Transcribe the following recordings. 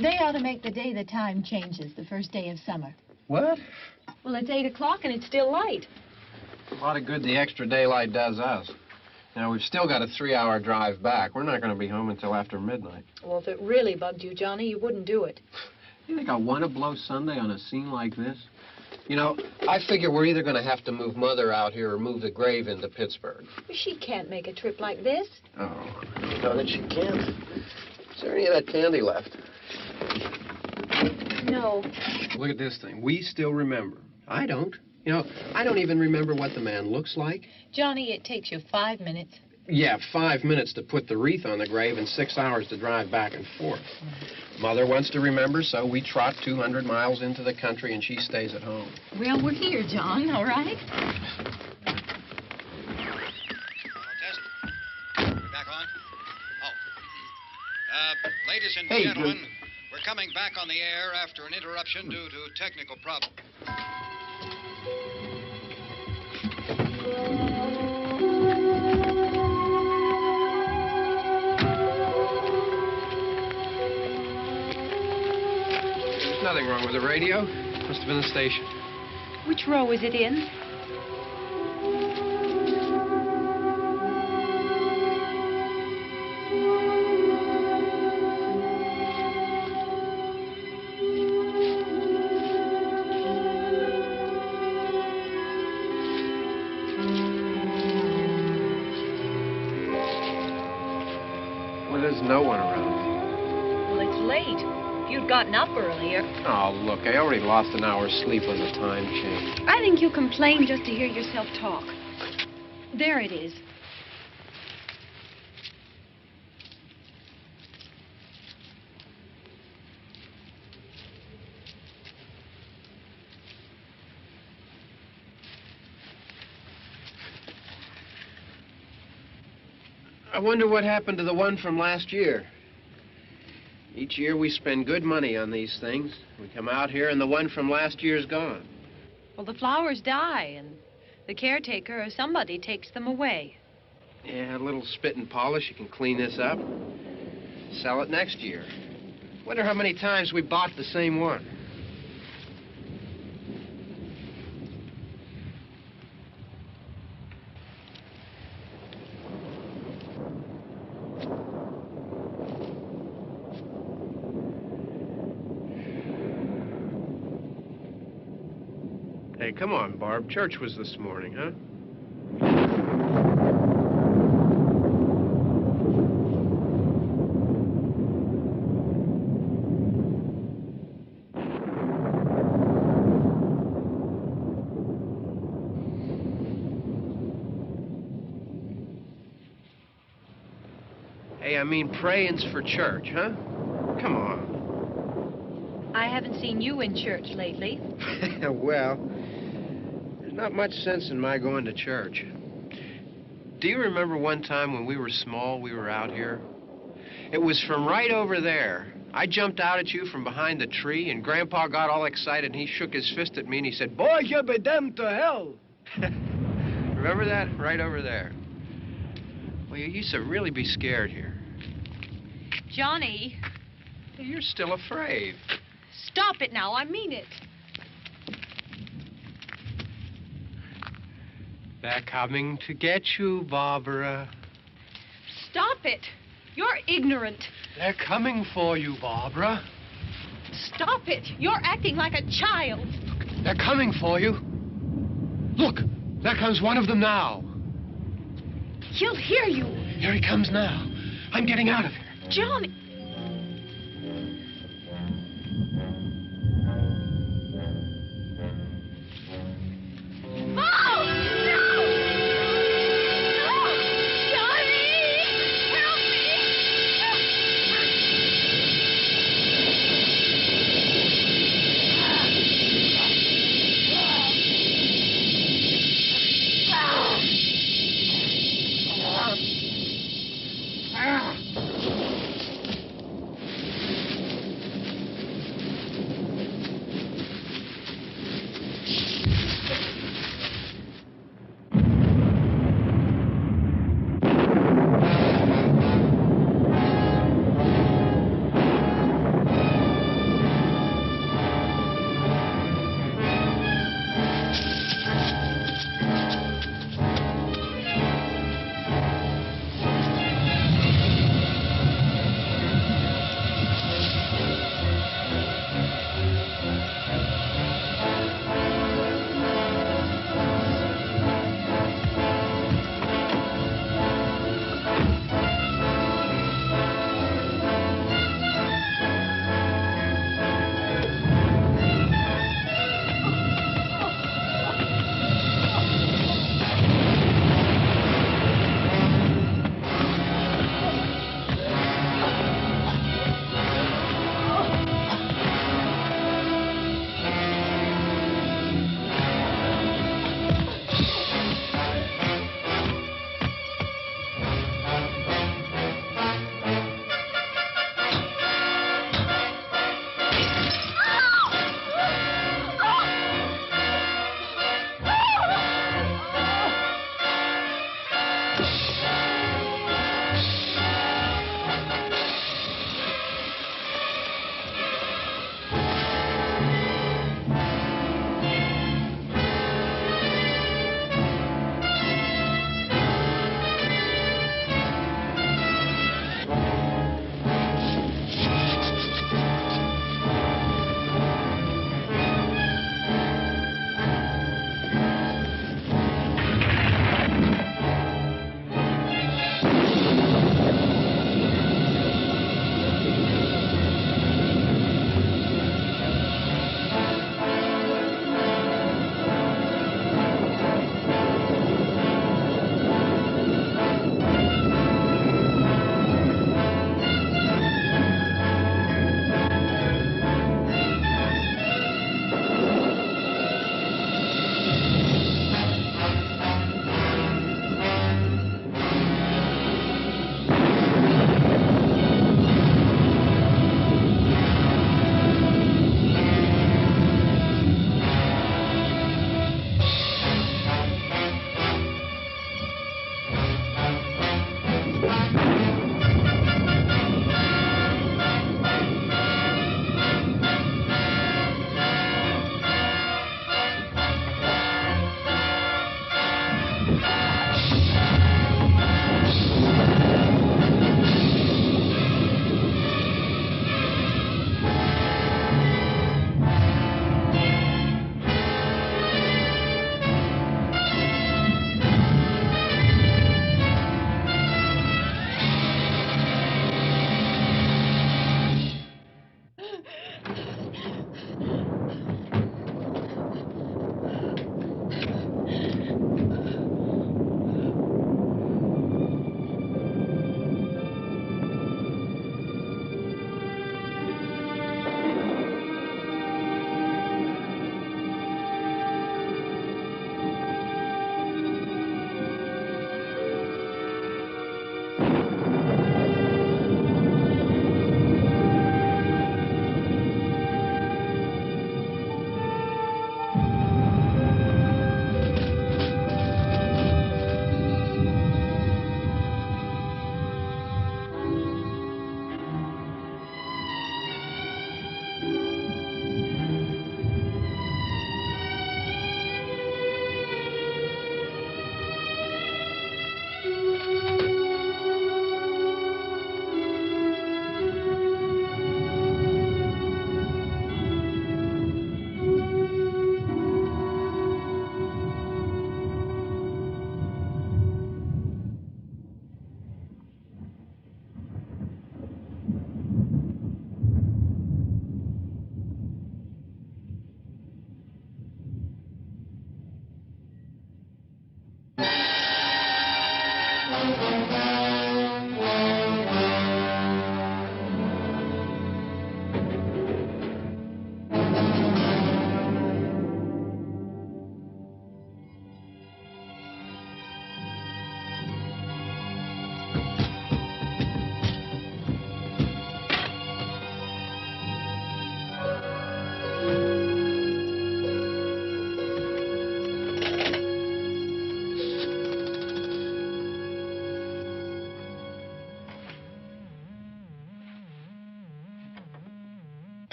They ought to make the day the time changes, the first day of summer. What? Well, it's 8 o'clock and it's still light. A lot of good the extra daylight does us. Now, we've still got a 3-hour drive back. We're not going to be home until after midnight. Well, if it really bugged you, Johnny, you wouldn't do it. You think I want to blow Sunday on a scene like this? You know, I figure we're either going to have to move Mother out here or move the grave into Pittsburgh. She can't make a trip like this. Oh, you know that she can't. Is there any of that candy left? No. Look at this thing. We still remember. I don't. You know, I don't even remember what the man looks like. Johnny, it takes you 5 minutes. Yeah, 5 minutes to put the wreath on the grave and 6 hours to drive back and forth. Mother wants to remember, so we trot 200 miles into the country and she stays at home. Well, we're here, John, all right? We're back on? Oh. Ladies and gentlemen, we're coming back on the air after an interruption due to technical problems. There's nothing wrong with the radio. Must have been the station. Which row is it in? Well, there's no one around. Well, it's late. If you'd gotten up earlier. Oh, look, I already lost an hour's sleep when the time changed. I think you complain just to hear yourself talk. There it is. I wonder what happened to the one from last year. Each year we spend good money on these things. We come out here and the one from last year's gone. Well, the flowers die, and the caretaker or somebody takes them away. Yeah, a little spit and polish. You can clean this up. Sell it next year. Wonder how many times we bought the same one. Hey, come on, Barb. Church was this morning, huh? Hey, I mean praying's for church, huh? Come on. I haven't seen you in church lately. Well, there's not much sense in my going to church. Do you remember one time when we were small, we were out here? It was from right over there. I jumped out at you from behind the tree, and Grandpa got all excited, and he shook his fist at me, and he said, "Boy, you'll be damned to hell." Remember that? Right over there. Well, you used to really be scared here. Johnny. You're still afraid. Stop it now. I mean it. They're coming to get you, Barbara. Stop it. You're ignorant. They're coming for you, Barbara. Stop it. You're acting like a child. Look, they're coming for you. Look, there comes one of them now. He'll hear you. Here he comes now. I'm getting out of here. Johnny.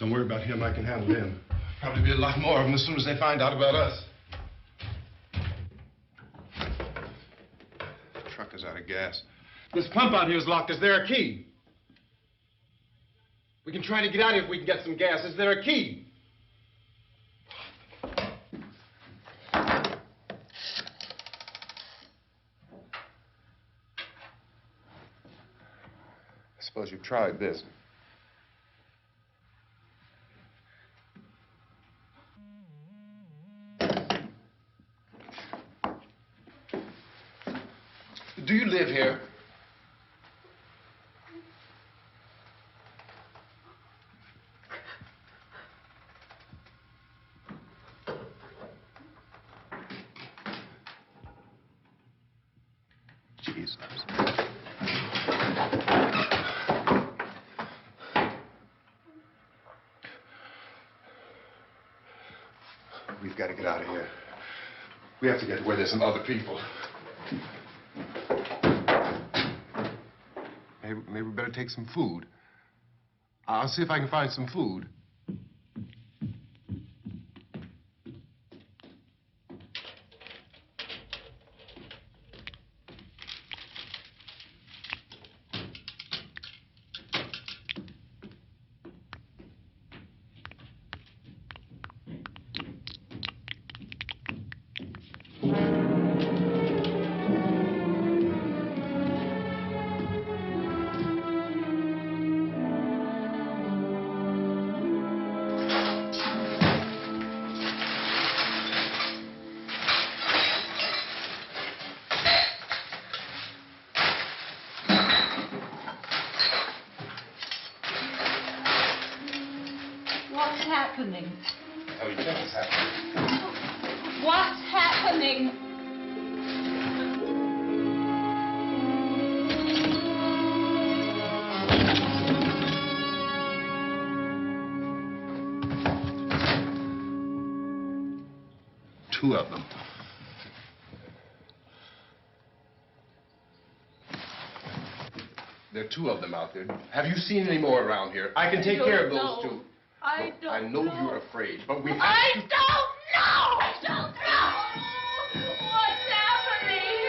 Don't worry about him. I can handle him. Probably be a lot more of them as soon as they find out about us. The truck is out of gas. This pump out here is locked. Is there a key? We can try to get out of here if we can get some gas. Is there a key? I suppose you've tried this. Do you live here? Jesus. We've got to get out of here. We have to get where there's some other people. Maybe we better take some food. I'll see if I can find some food. What's happening? What do you think is happening? What's happening? Two of them. There are two of them out there. Have you seen any more around here? I can take care of those two. I don't I know you're afraid, but we have I to... don't know! I don't know! What's happening?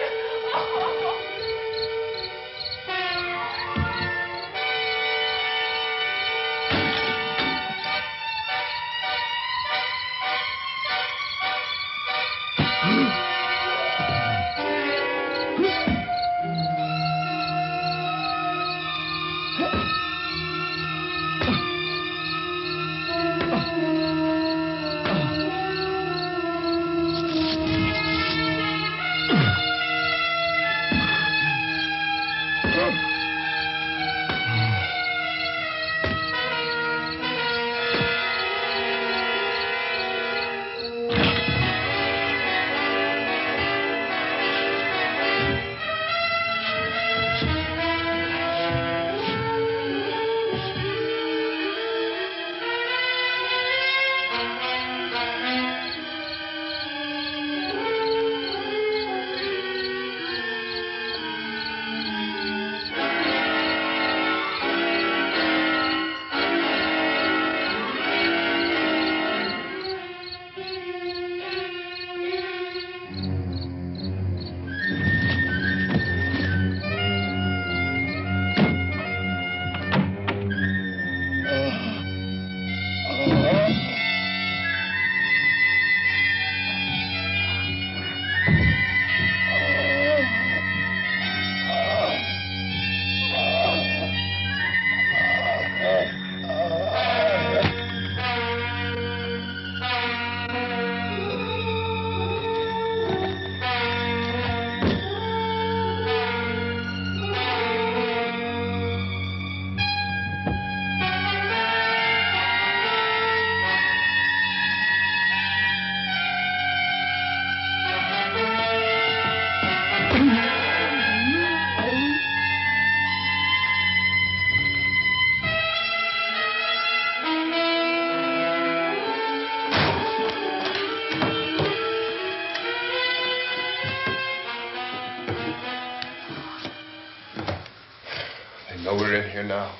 They know we're in here now.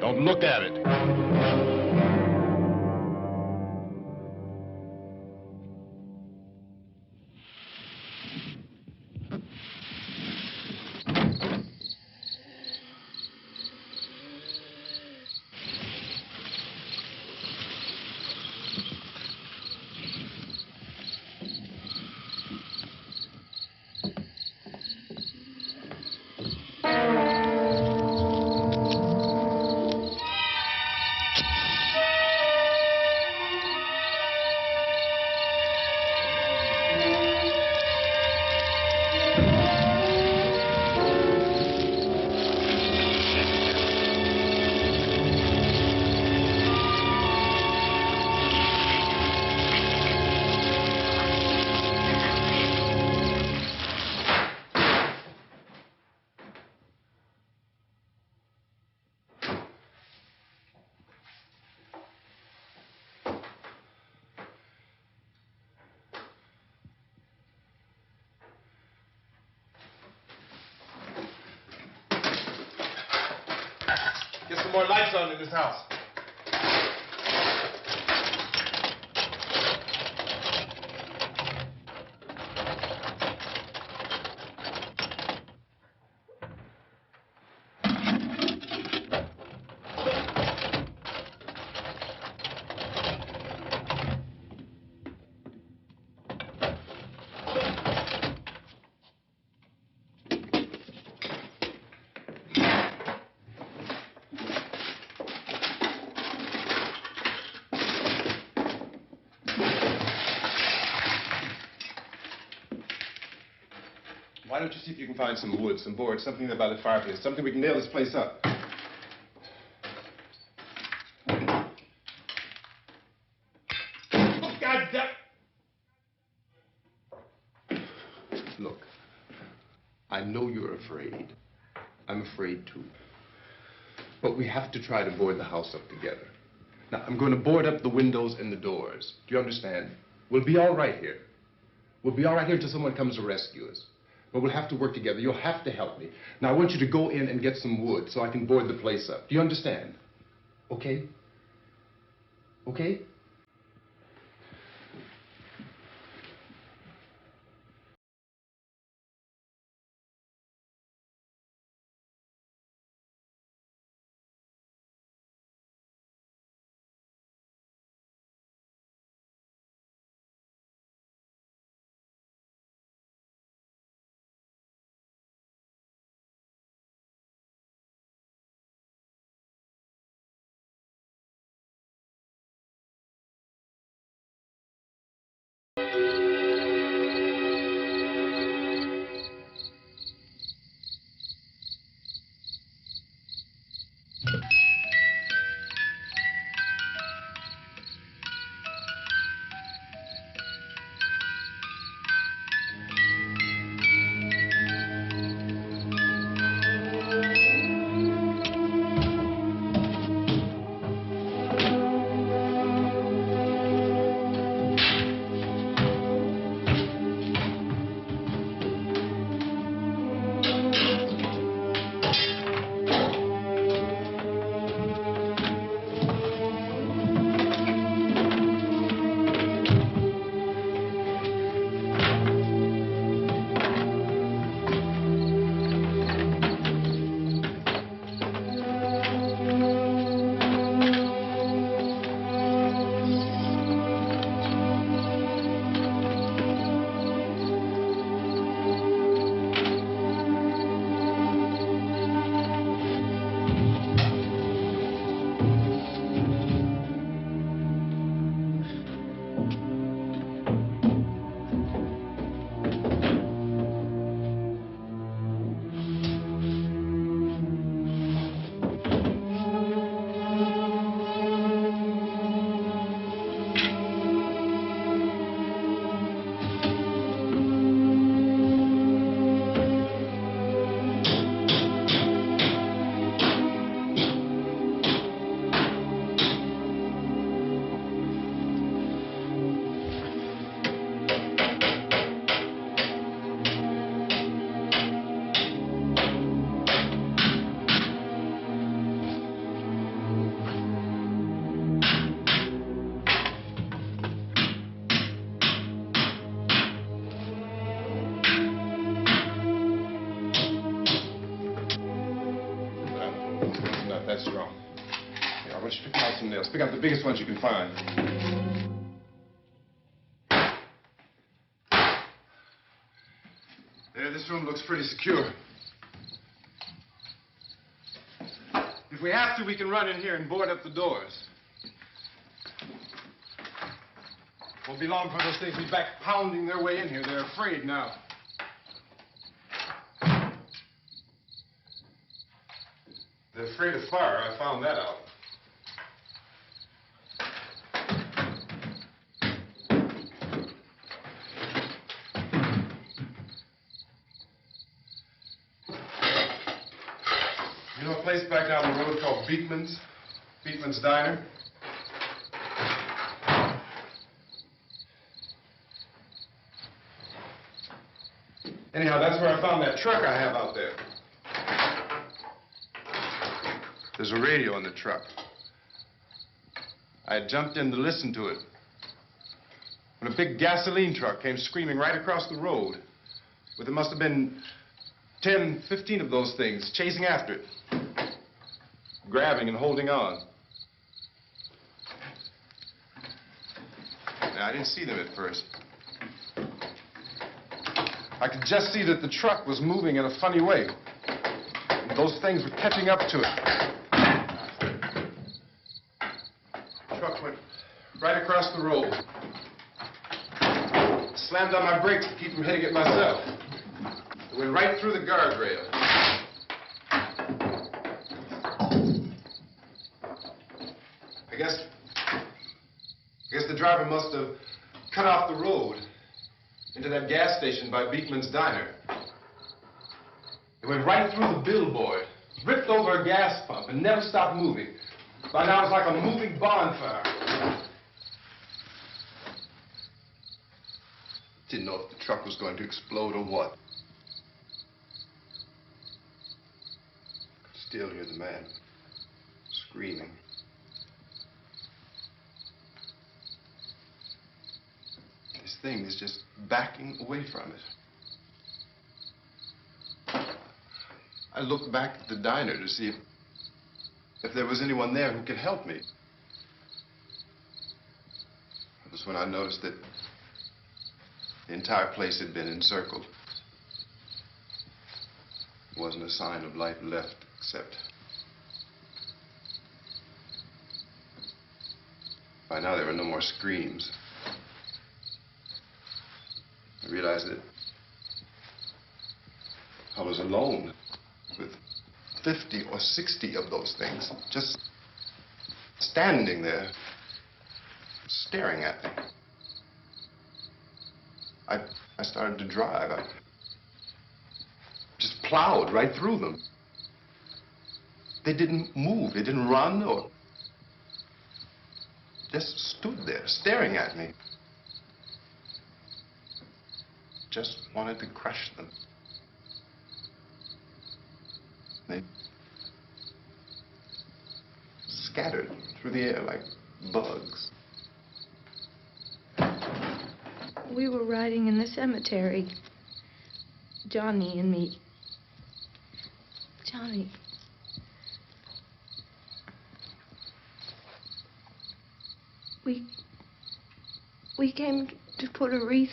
Don't look at it. Get some more lights on in this house. Why don't you see if you can find some wood, some boards, something there by the fireplace, something we can nail this place up. God damn! Look, I know you're afraid. I'm afraid too. But we have to try to board the house up together. Now, I'm going to board up the windows and the doors. Do you understand? We'll be all right here. We'll be all right here until someone comes to rescue us. But we'll have to work together. You'll have to help me. Now, I want you to go in and get some wood so I can board the place up. Do you understand? Okay? Okay? some nails. Pick out the biggest ones you can find. There, this room looks pretty secure. If we have to, we can run in here and board up the doors. Won't be long before those things will be back pounding their way in here. They're afraid now. They're afraid of fire. I found that out. You know a place back down the road called Beekman's? Beekman's Diner? Anyhow, that's where I found that truck I have out there. There's a radio in the truck. I had jumped in to listen to it when a big gasoline truck came screaming right across the road with, it must have been 10, 15 of those things chasing after it, grabbing and holding on. Now, I didn't see them at first. I could just see that the truck was moving in a funny way. And those things were catching up to it. The truck went right across the road. Slammed on my brakes to keep from hitting it myself. It went right through the guardrail. I guess the driver must have cut off the road into that gas station by Beekman's Diner. It went right through the billboard, ripped over a gas pump, and never stopped moving. By now, it was like a moving bonfire. Didn't know if the truck was going to explode or what. Could still hear the man screaming. This thing is just backing away from it. I looked back at the diner to see if there was anyone there who could help me. It was when I noticed that the entire place had been encircled. There wasn't a sign of life left except... By now there were no more screams. I realized that I was alone with 50 or 60 of those things, just standing there, staring at me. I started to drive. I just plowed right through them. They didn't move. They didn't run or just stood there, staring at me. Just wanted to crush them. They scattered through the air like bugs. We were riding in the cemetery, Johnny and me. Johnny. We came to put a wreath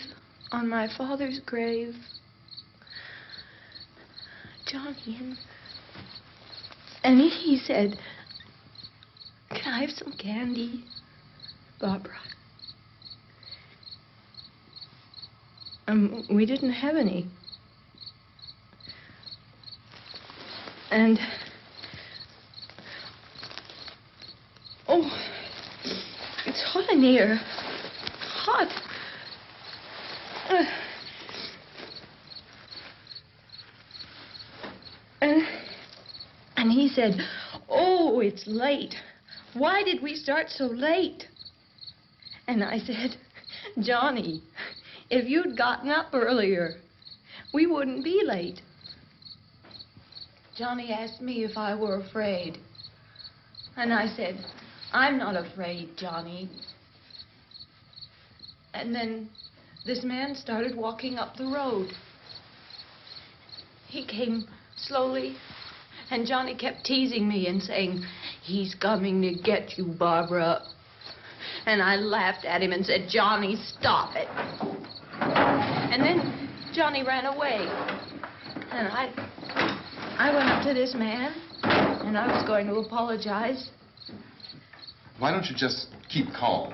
on my father's grave. Johnny, and he said, "Can I have some candy, Barbara?" We didn't have any. And, oh, it's hot in here. Hot. And he said, "Oh, it's late. Why did we start so late?" And I said, "Johnny, if you'd gotten up earlier, we wouldn't be late." Johnny asked me if I were afraid. And I said, "I'm not afraid, Johnny." And then this man started walking up the road. He came slowly, and Johnny kept teasing me and saying, "He's coming to get you, Barbara." And I laughed at him and said, "Johnny, stop it." And then Johnny ran away. And I went up to this man, and I was going to apologize. Why don't you just keep calm?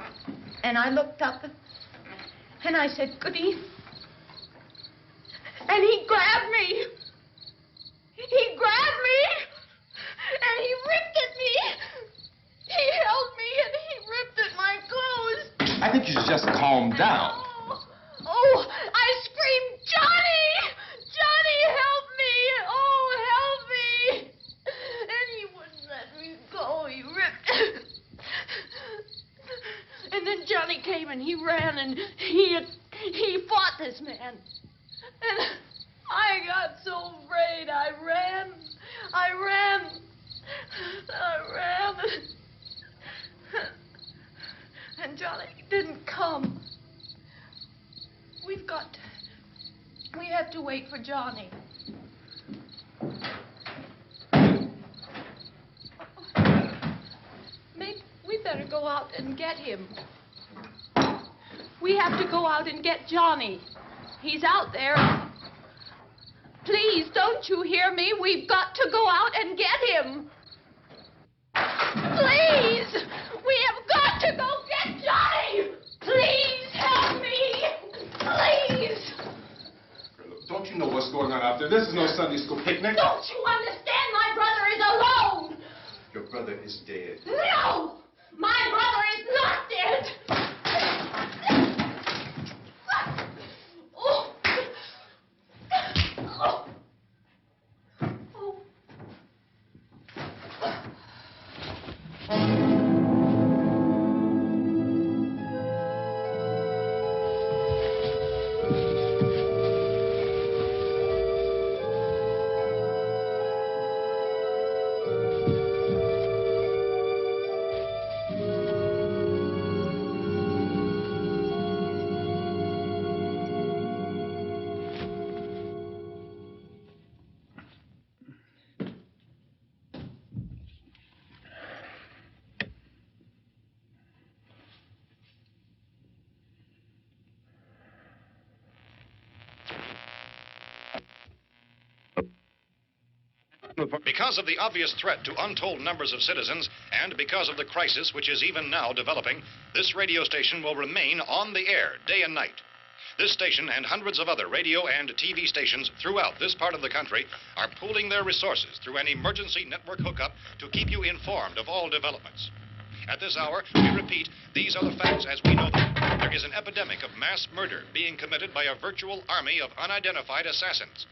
And I looked up, and I said, "Good evening." And he grabbed me. He grabbed me, and he ripped at me. He held me, and he ripped at my clothes. I think you should just calm down. Oh, I screamed, "Johnny! Johnny, help me! Oh, help me!" And he wouldn't let me go. He ripped. And then Johnny came and he ran and he fought this man. And I got so afraid. I ran. And Johnny didn't come. We have to wait for Johnny. Maybe we better go out and get him. We have to go out and get Johnny. He's out there. Please, don't you hear me? We've got to go out and get him. Please! We have got to go get Johnny! Please help me! Please! Look, don't you know what's going on out there? This is no Sunday school picnic. Don't you understand? My brother is alone! Your brother is dead. No! My brother is not dead! Oh. Oh. Because of the obvious threat to untold numbers of citizens, and because of the crisis which is even now developing, this radio station will remain on the air day and night. This station and hundreds of other radio and TV stations throughout this part of the country are pooling their resources through an emergency network hookup to keep you informed of all developments. At this hour, we repeat, these are the facts as we know them. There is an epidemic of mass murder being committed by a virtual army of unidentified assassins.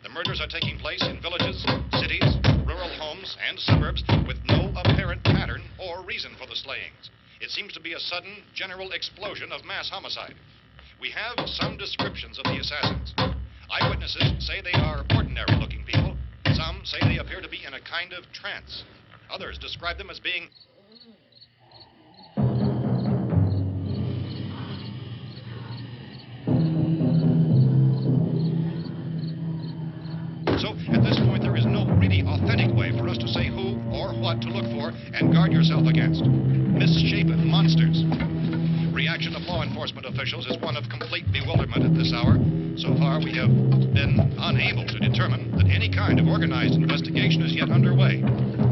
The murders are taking place in villages, cities, rural homes, and suburbs with no apparent pattern or reason for the slayings. It seems to be a sudden, general explosion of mass homicide. We have some descriptions of the assassins. Eyewitnesses say they are ordinary-looking people. Some say they appear to be in a kind of trance. Others describe them as being... So, at this point, there is no really authentic way for us to say who or what to look for and guard yourself against. Misshapen monsters. Reaction of law enforcement officials is one of complete bewilderment at this hour. So far, we have been unable to determine that any kind of organized investigation is yet underway.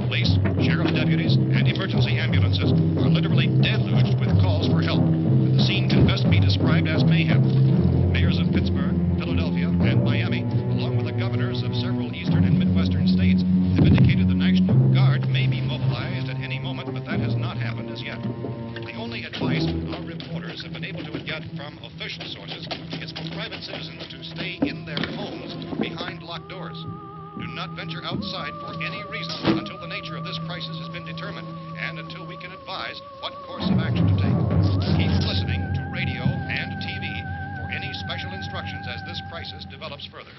Police, sheriff deputies, and emergency ambulances are literally deluged with calls for help. The scene can best be described as mayhem. Mayors of Pittsburgh, Philadelphia, and Miami, along with the governors of several eastern and midwestern states, have indicated the National Guard may be mobilized at any moment, but that has not happened as yet. The only advice our reporters have been able to get from official sources is for private citizens to stay in their homes behind locked doors. Do not venture outside for any reason until the nature of this crisis has been determined and until we can advise what course of action to take. Keep listening to radio and TV for any special instructions as this crisis develops further.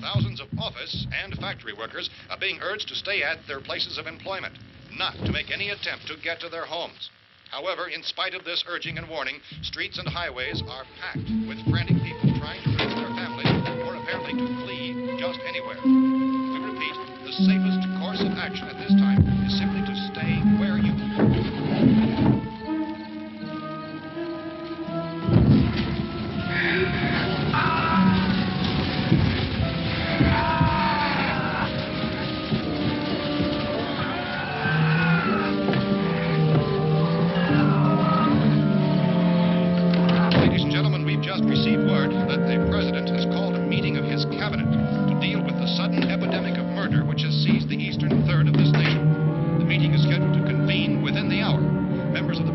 Thousands of office and factory workers are being urged to stay at their places of employment, not to make any attempt to get to their homes. However, in spite of this urging and warning, streets and highways are packed with frantic people trying to reach their families or apparently to flee just anywhere. We repeat, the safest course of action at this time is simply to stay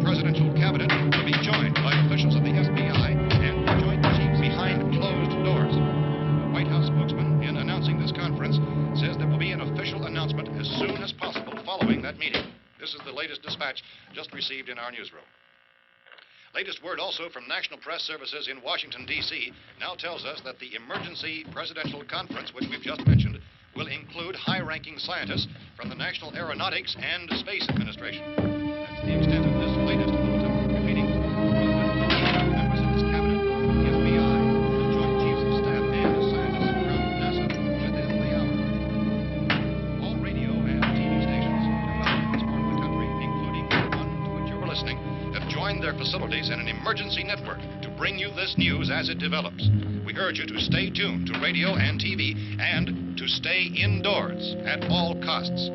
presidential cabinet will be joined by officials of the FBI and joint chiefs behind closed doors. A White House spokesman, in announcing this conference, says there will be an official announcement as soon as possible following that meeting. This is the latest dispatch just received in our newsroom. Latest word also from National Press Services in Washington, D.C. now tells us that the emergency presidential conference, which we've just mentioned, will include high-ranking scientists from the National Aeronautics and Space Administration. That's the extent of this latest bulletin. Repeating, the President, members of his cabinet, the FBI, the Joint Chiefs of Staff, and scientists from NASA within the hour. All radio and TV stations throughout this part of the country, including the one to which you were listening, have joined their facilities in an emergency network to bring you this news as it develops. We urge you to stay tuned to radio and TV and to stay indoors at all costs.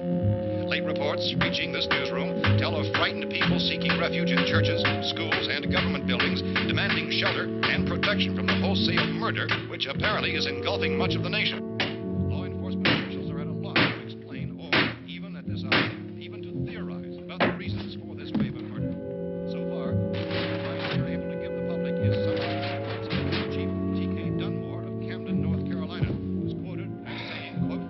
Late reports reaching this newsroom tell of frightened people seeking refuge in churches, schools, and government buildings, demanding shelter and protection from the wholesale murder which apparently is engulfing much of the nation. Law enforcement officials are at a loss to explain or, even at this hour, even to theorize about the reasons for this wave of murder. So far, the advice we are able to give the public is somewhat Chief T.K. Dunmore of Camden, North Carolina, was quoted as saying, quote,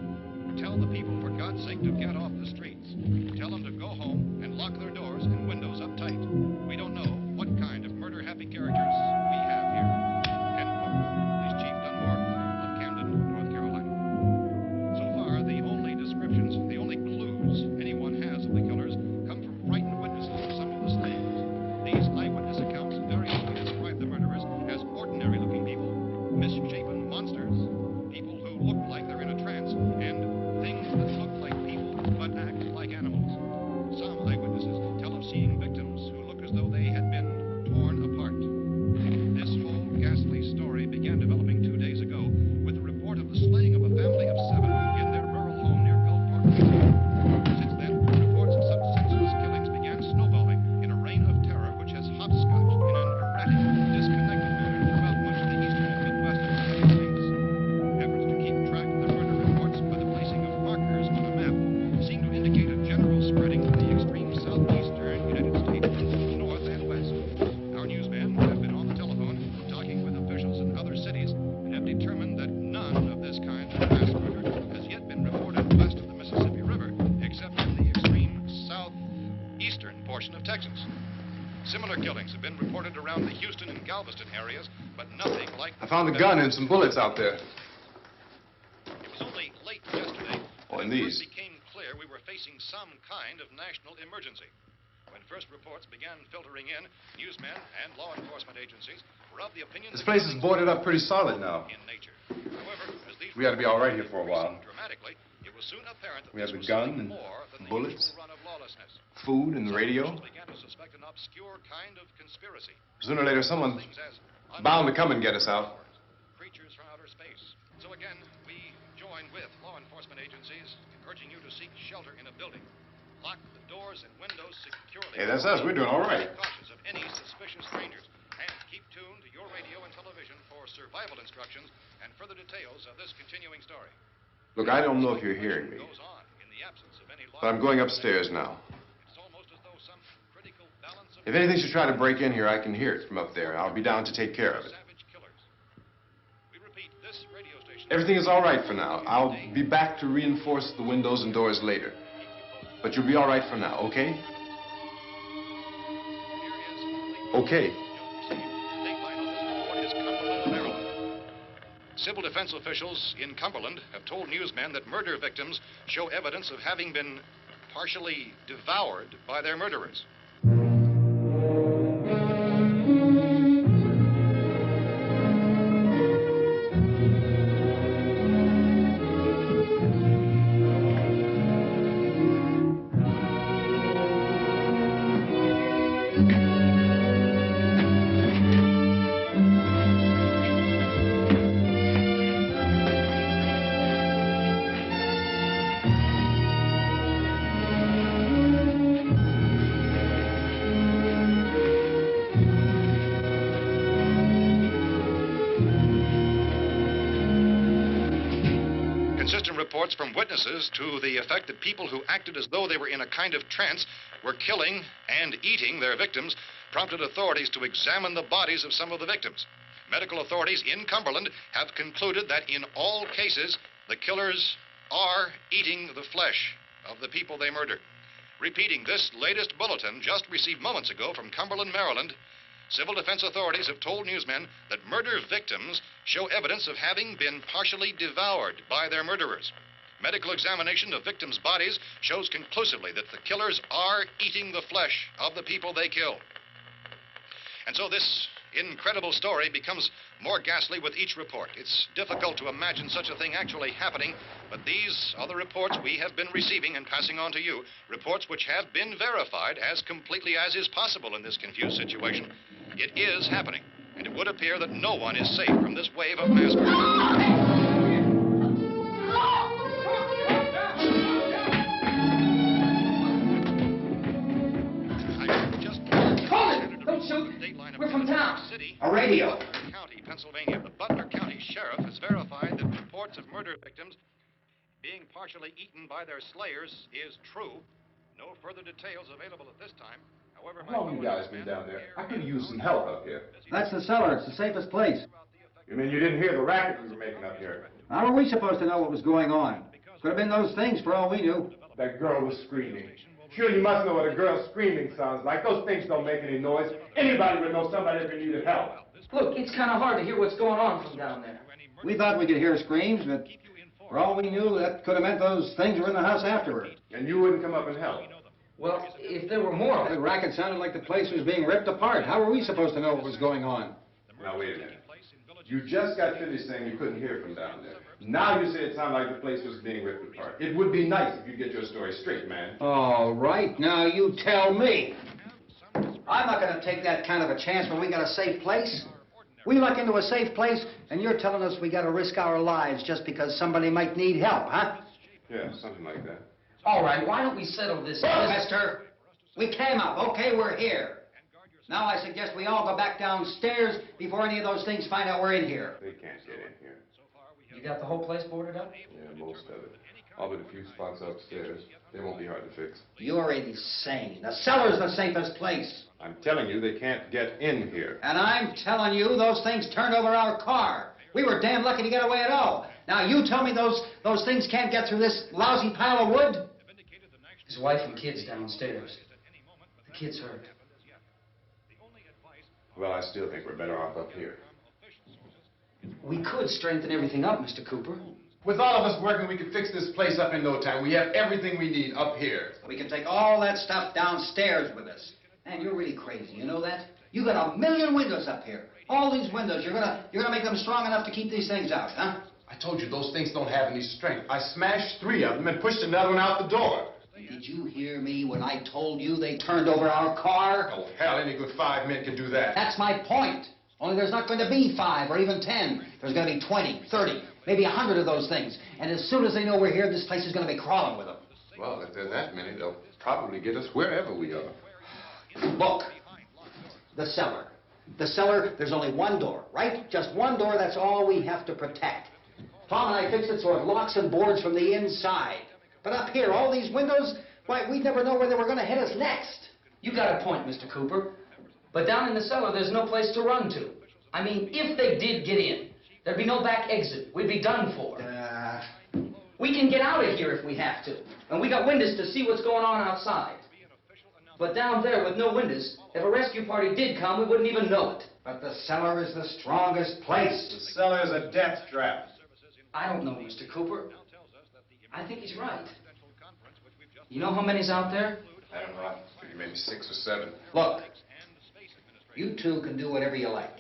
"Tell the people, for God's sake, to get off the streets. Tell them to go home and lock their doors and windows up tight. We don't know what kind of murder-happy characters we have here." End quote. This Chief Dunmore of Camden, North Carolina. So far, the only descriptions, the only clues anyone has of the killers come from frightened witnesses of some of the slayings. These eyewitness accounts variously describe the murderers as ordinary-looking people, misshapen monsters, people who look like they're in a trance, and things that look like people but act like animals. Some eyewitnesses tell of seeing victims who look as though they had been torn apart. This whole ghastly story began developing 2 days ago with the report of the slaying of a family of 7 in their rural home near Gulfport, Pennsylvania. Since then, reports of such senseless killings began snowballing in a reign of terror which has hopscotched in an erratic, disconnected manner throughout much of the eastern and midwestern United States. Efforts to keep track of the murder reports by the placing of markers on a map seem to indicate a general spreading of the extreme southeastern United States from north and west. Our newsmen have been on the telephone talking with officials in other cities and have determined that none of this kind of mass murder has yet been reported west of the Mississippi River, except in the extreme southeastern portion of Texas. Similar killings have been reported around the Houston and Galveston areas, but nothing like... I found a gun and some bullets out there. It was only late yesterday Oh, and that it these. first became clear we were facing some kind of national emergency. When first reports began filtering in, newsmen and law enforcement agencies were of the opinion This that place is nothing boarded up pretty solid now. in nature. However, as these We ought to be all right here for a while. dramatically, it was soon apparent that We have this the was gun something and more than the bullets. usual run of lawlessness. Food and the Some radio. officials began to suspect an obscure kind of conspiracy. Sooner or later, someone's Things as bound to come and get us out. creatures from outer space. So again, we join with law enforcement agencies urging you to seek shelter in a building. Lock the doors and windows securely. Hey, that's us. We're doing all right. Be cautious of any suspicious strangers. And keep tuned to your radio and television for survival instructions and further details of this continuing story. Look, I don't know if you're hearing me, Goes on in the absence of any but I'm going upstairs now. It's almost as though some critical balance of If anything should try to break in here, I can hear it from up there. I'll be down to take care of it. savage killers. We repeat, this radio station. Everything is all right for now. I'll be back to reinforce the windows and doors later. But you'll be all right for now, okay? Okay. Civil defense officials in Cumberland have told newsmen that murder victims show evidence of having been partially devoured by their murderers. Consistent reports from witnesses to the effect that people who acted as though they were in a kind of trance were killing and eating their victims prompted authorities to examine the bodies of some of the victims. Medical authorities in Cumberland have concluded that in all cases, the killers are eating the flesh of the people they murder. Repeating this latest bulletin just received moments ago from Cumberland, Maryland, civil defense authorities have told newsmen that murder victims show evidence of having been partially devoured by their murderers. Medical examination of victims' bodies shows conclusively that the killers are eating the flesh of the people they kill. And so this incredible story becomes more ghastly with each report. It's difficult to imagine such a thing actually happening, but these are the reports we have been receiving and passing on to you, reports which have been verified as completely as is possible in this confused situation. It is happening, and it would appear that no one is safe from this wave of mass murder. We're from town. A radio. County, Pennsylvania. The Butler County Sheriff has verified that reports of murder victims being partially eaten by their slayers is true. No further details available at this time. However, How long you guys been down there? I could use some help up here. That's the cellar. It's the safest place. You mean you didn't hear the racket we were making up here? How were we supposed to know what was going on? Could have been those things for all we knew. That girl was screaming. Sure, you must know what a girl screaming sounds like. Those things don't make any noise. Anybody would know somebody if they needed help. Look, it's kind of hard to hear what's going on from down there. We thought we could hear screams, but for all we knew, that could have meant those things were in the house afterward. And you wouldn't come up and help? Well, if there were more... The racket sounded like the place was being ripped apart. How were we supposed to know what was going on? Now, wait a minute. You just got finished saying you couldn't hear from down there. Now you say it sounded like the place was being ripped apart. It would be nice if you get your story straight, man. All right, now you tell me. I'm not going to take that kind of a chance when we got a safe place. We luck into a safe place, and you're telling us we got to risk our lives just because somebody might need help, huh? Yeah, something like that. All right, why don't we settle this? Look, mister, we came up. Okay, we're here. Now I suggest we all go back downstairs before any of those things find out we're in here. They can't get in here. You got the whole place boarded up? Yeah, most of it. All but a few spots upstairs. They won't be hard to fix. You're insane. The cellar's the safest place. I'm telling you, they can't get in here. And I'm telling you, those things turned over our car. We were damn lucky to get away at all. Now you tell me those things can't get through this lousy pile of wood? His wife and kids downstairs. The kid's hurt. Well, I still think we're better off up here. We could strengthen everything up, Mr. Cooper. With all of us working, we could fix this place up in no time. We have everything we need up here. We can take all that stuff downstairs with us. Man, you're really crazy, you know that? You got 1 million windows up here. All these windows, you're gonna make them strong enough to keep these things out, huh? I told you, those things don't have any strength. I smashed 3 of them and pushed another one out the door. Did you hear me when I told you they turned over our car? Oh, hell, any good 5 men can do that. That's my point. Only there's not going to be 5 or even 10. There's going to be 20, 30, maybe 100 of those things. And as soon as they know we're here, this place is going to be crawling with them. Well, if there's that many, they'll probably get us wherever we are. Look, the cellar. The cellar, there's only one door, right? Just one door, that's all we have to protect. Tom and I fixed it so it locks and boards from the inside. But up here, all these windows, why, we'd never know where they were going to hit us next. You got a point, Mr. Cooper. But down in the cellar, there's no place to run to. I mean, if they did get in, there'd be no back exit. We'd be done for. We can get out of here if we have to. And we got windows to see what's going on outside. But down there with no windows, if a rescue party did come, we wouldn't even know it. But the cellar is the strongest place. The cellar is a death trap. I don't know, Mr. Cooper. I think he's right. You know how many's out there? I don't know. I figure maybe 6 or 7. Look, you two can do whatever you like.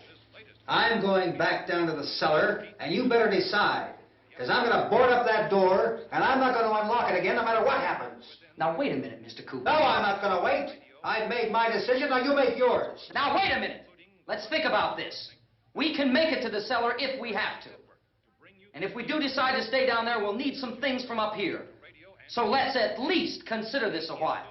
I'm going back down to the cellar, and you better decide. Because I'm going to board up that door, and I'm not going to unlock it again no matter what happens. Now, wait a minute, Mr. Cooper. No, I'm not going to wait. I've made my decision, now you make yours. Now, wait a minute. Let's think about this. We can make it to the cellar if we have to. And if we do decide to stay down there, we'll need some things from up here. So let's at least consider this a while.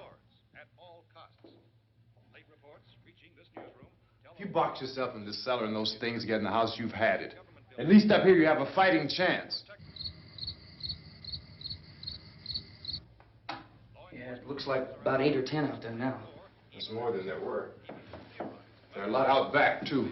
If you box yourself in this cellar and those things get in the house, you've had it. At least up here you have a fighting chance. Looks like about 8 or 10 out there now. There's more than there were. There are a lot out back, too.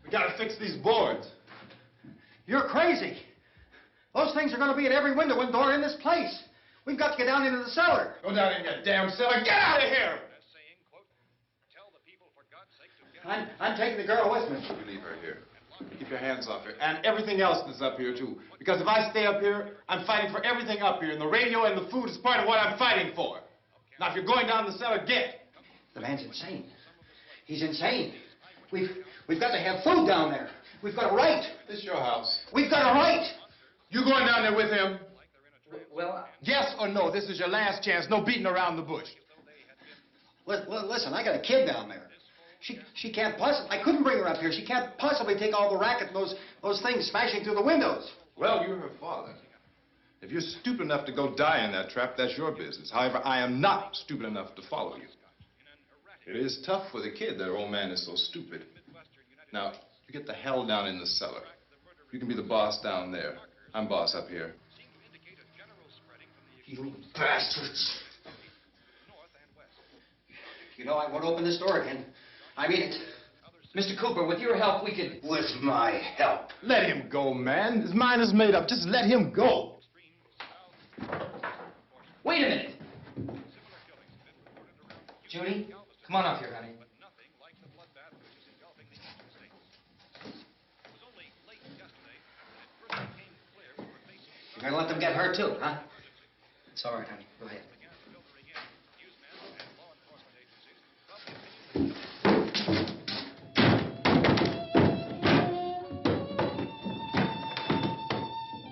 We gotta fix these boards. You're crazy. Those things are going to be at every window and door in this place. We've got to get down into the cellar. Go down in your damn cellar. Get out of here! I'm taking the girl with me. You leave her here. Keep your hands off her. And everything else that's up here, too. Because if I stay up here, I'm fighting for everything up here. And the radio and the food is part of what I'm fighting for. Now, if you're going down the cellar, get. The man's insane. He's insane. We've got to have food down there. We've got a right. This is your house. We've got a right. You going down there with him? Well, Yes or no? This is your last chance. No beating around the bush. Listen, I got a kid down there. She can't possibly, I couldn't bring her up here. She can't possibly take all the racket and those things smashing through the windows. Well, you're her father. If you're stupid enough to go die in that trap, that's your business. However, I am not stupid enough to follow you. It is tough for the kid that her old man is so stupid. Now, you get the hell down in the cellar. You can be the boss down there. I'm boss up here. You bastards. You know, I won't open this door again. I mean it. Mr. Cooper, with your help, we could... With my help. Let him go, man. His mind is made up. Just let him go. Wait a minute. Judy, come on up here, honey. You're gonna let them get hurt too, huh? It's all right, honey. Go ahead.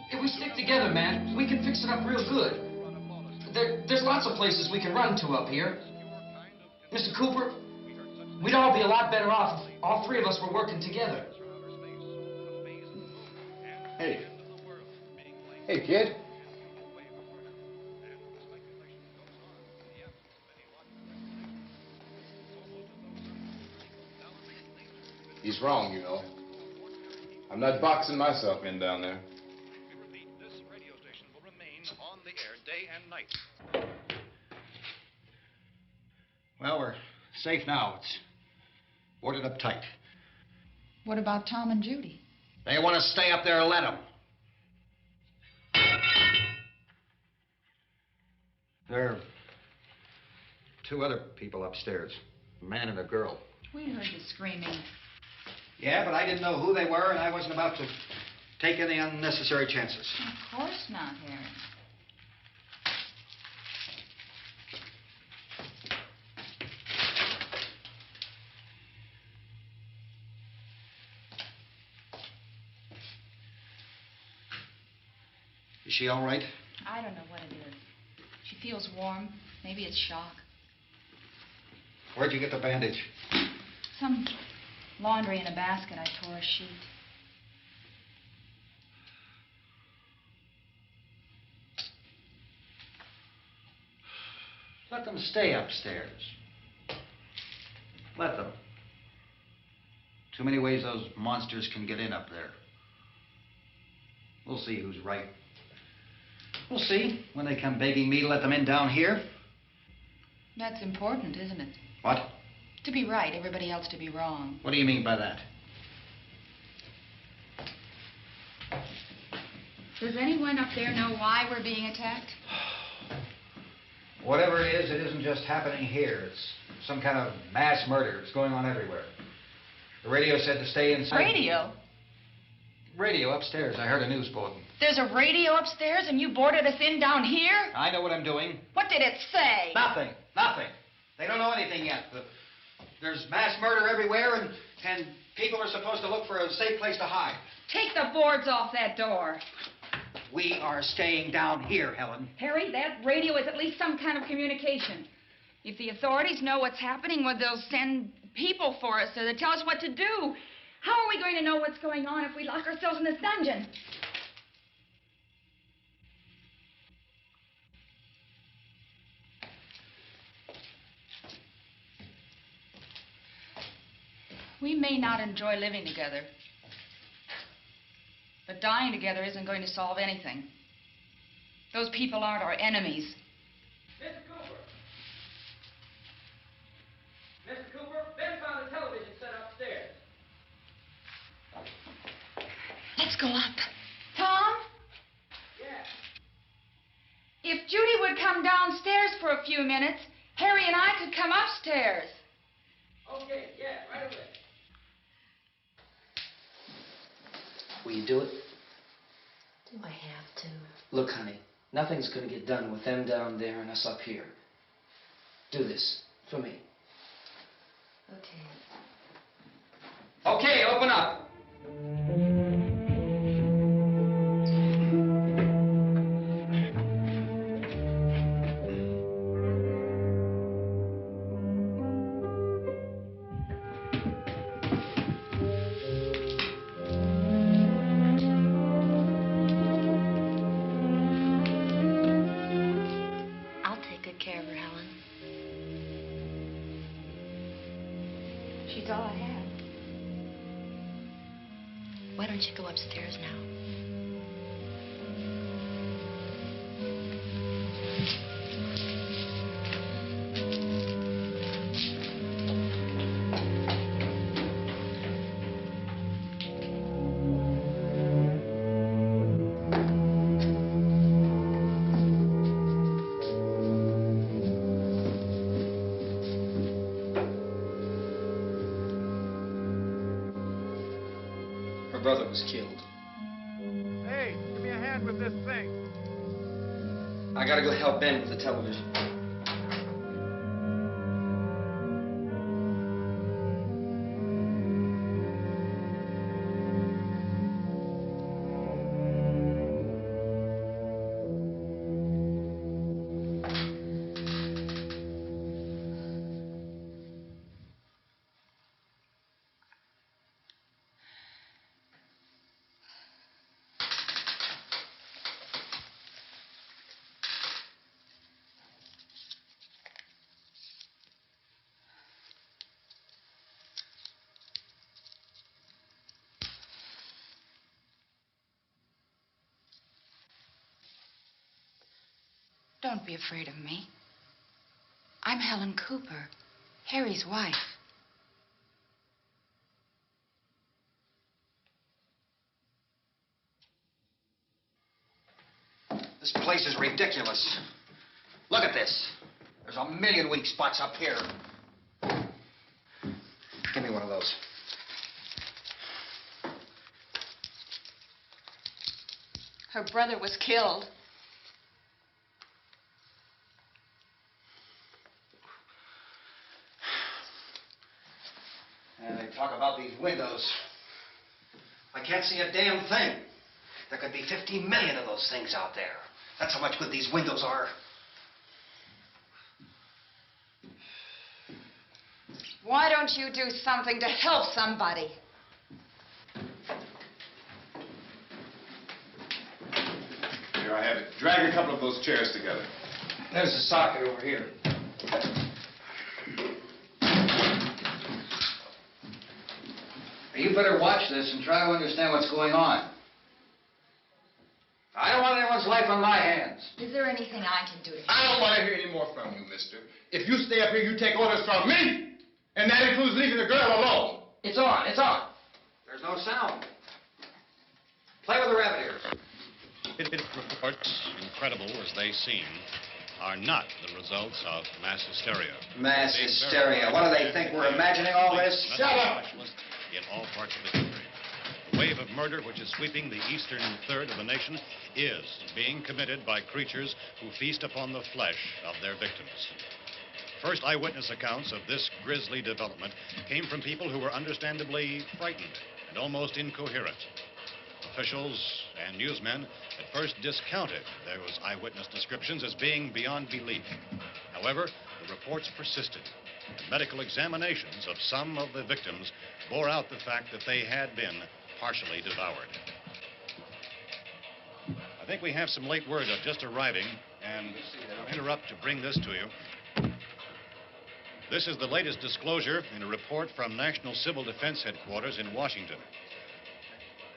If we stick together, man, we can fix it up real good. There's lots of places we can run to up here. Mr. Cooper, we'd all be a lot better off if all three of us were working together. Hey. Hey, kid. He's wrong, you know. I'm not boxing myself in down there. This radio station will remain on the air day and night. Well, we're safe now. It's boarded up tight. What about Tom and Judy? They want to stay up there, let them. There are two other people upstairs, a man and a girl. We heard the screaming. Yeah, but I didn't know who they were, and I wasn't about to take any unnecessary chances. Of course not, Harry. Is she all right? I don't know what it is. She feels warm. Maybe it's shock. Where'd you get the bandage? Some laundry in a basket. I tore a sheet. Let them stay upstairs. Let them. Too many ways those monsters can get in up there. We'll see who's right. We'll see when they come begging me to let them in down here. That's important, isn't it? What? To be right, everybody else to be wrong. What do you mean by that? Does anyone up there know why we're being attacked? Whatever it isn't just happening here. It's some kind of mass murder. It's going on everywhere. The radio said to stay inside. Radio? Radio upstairs. I heard a news bulletin. There's a radio upstairs and you boarded us in down here? I know what I'm doing. What did it say? Nothing. Nothing. They don't know anything yet. There's mass murder everywhere, and people are supposed to look for a safe place to hide. Take the boards off that door. We are staying down here, Helen. Harry, that radio is at least some kind of communication. If the authorities know what's happening, well, they'll send people for us to tell us what to do. How are we going to know what's going on if we lock ourselves in this dungeon? We may not enjoy living together, but dying together isn't going to solve anything. Those people aren't our enemies. Mr. Cooper! Mr. Cooper, Ben found a television set upstairs. Let's go up. Tom? Yes. If Judy would come downstairs for a few minutes, Harry and I could come upstairs. Okay, yeah, right away. Will you do it? Do I have to? Look, honey, nothing's going to get done with them down there and us up here. Do this for me. Okay. Okay, open up. I'll take good care of her, Helen. She's all I have. Why don't you go upstairs now? Her brother was killed. Hey, give me a hand with this thing. I gotta go help Ben with the television. Don't be afraid of me. I'm Helen Cooper, Harry's wife. This place is ridiculous. Look at this. There's a million weak spots up here. Give me one of those. Her brother was killed. And they talk about these windows. I can't see a damn thing. There could be 50 million of those things out there. That's how much good these windows are. Why don't you do something to help somebody? Here, I have it. Drag a couple of those chairs together. There's the socket over here. You better watch this and try to understand what's going on. I don't want anyone's life on my hands. Is there anything I can do to help? I don't want to hear any more from you, mister. If you stay up here, you take orders from me. And that includes leaving the girl alone. It's on, it's on. There's no sound. Play with the rabbit ears. Reports, incredible as they seem, are not the results of mass hysteria. Mass hysteria. What do they think? We're imagining all this? Shut up! In all parts of the country. The wave of murder which is sweeping the eastern third of the nation is being committed by creatures who feast upon the flesh of their victims. First eyewitness accounts of this grisly development came from people who were understandably frightened and almost incoherent. Officials and newsmen at first discounted those eyewitness descriptions as being beyond belief. However, the reports persisted, and medical examinations of some of the victims bore out the fact that they had been partially devoured. I think we have some late word just arriving, and I'll interrupt to bring this to you. This is the latest disclosure in a report from National Civil Defense Headquarters in Washington.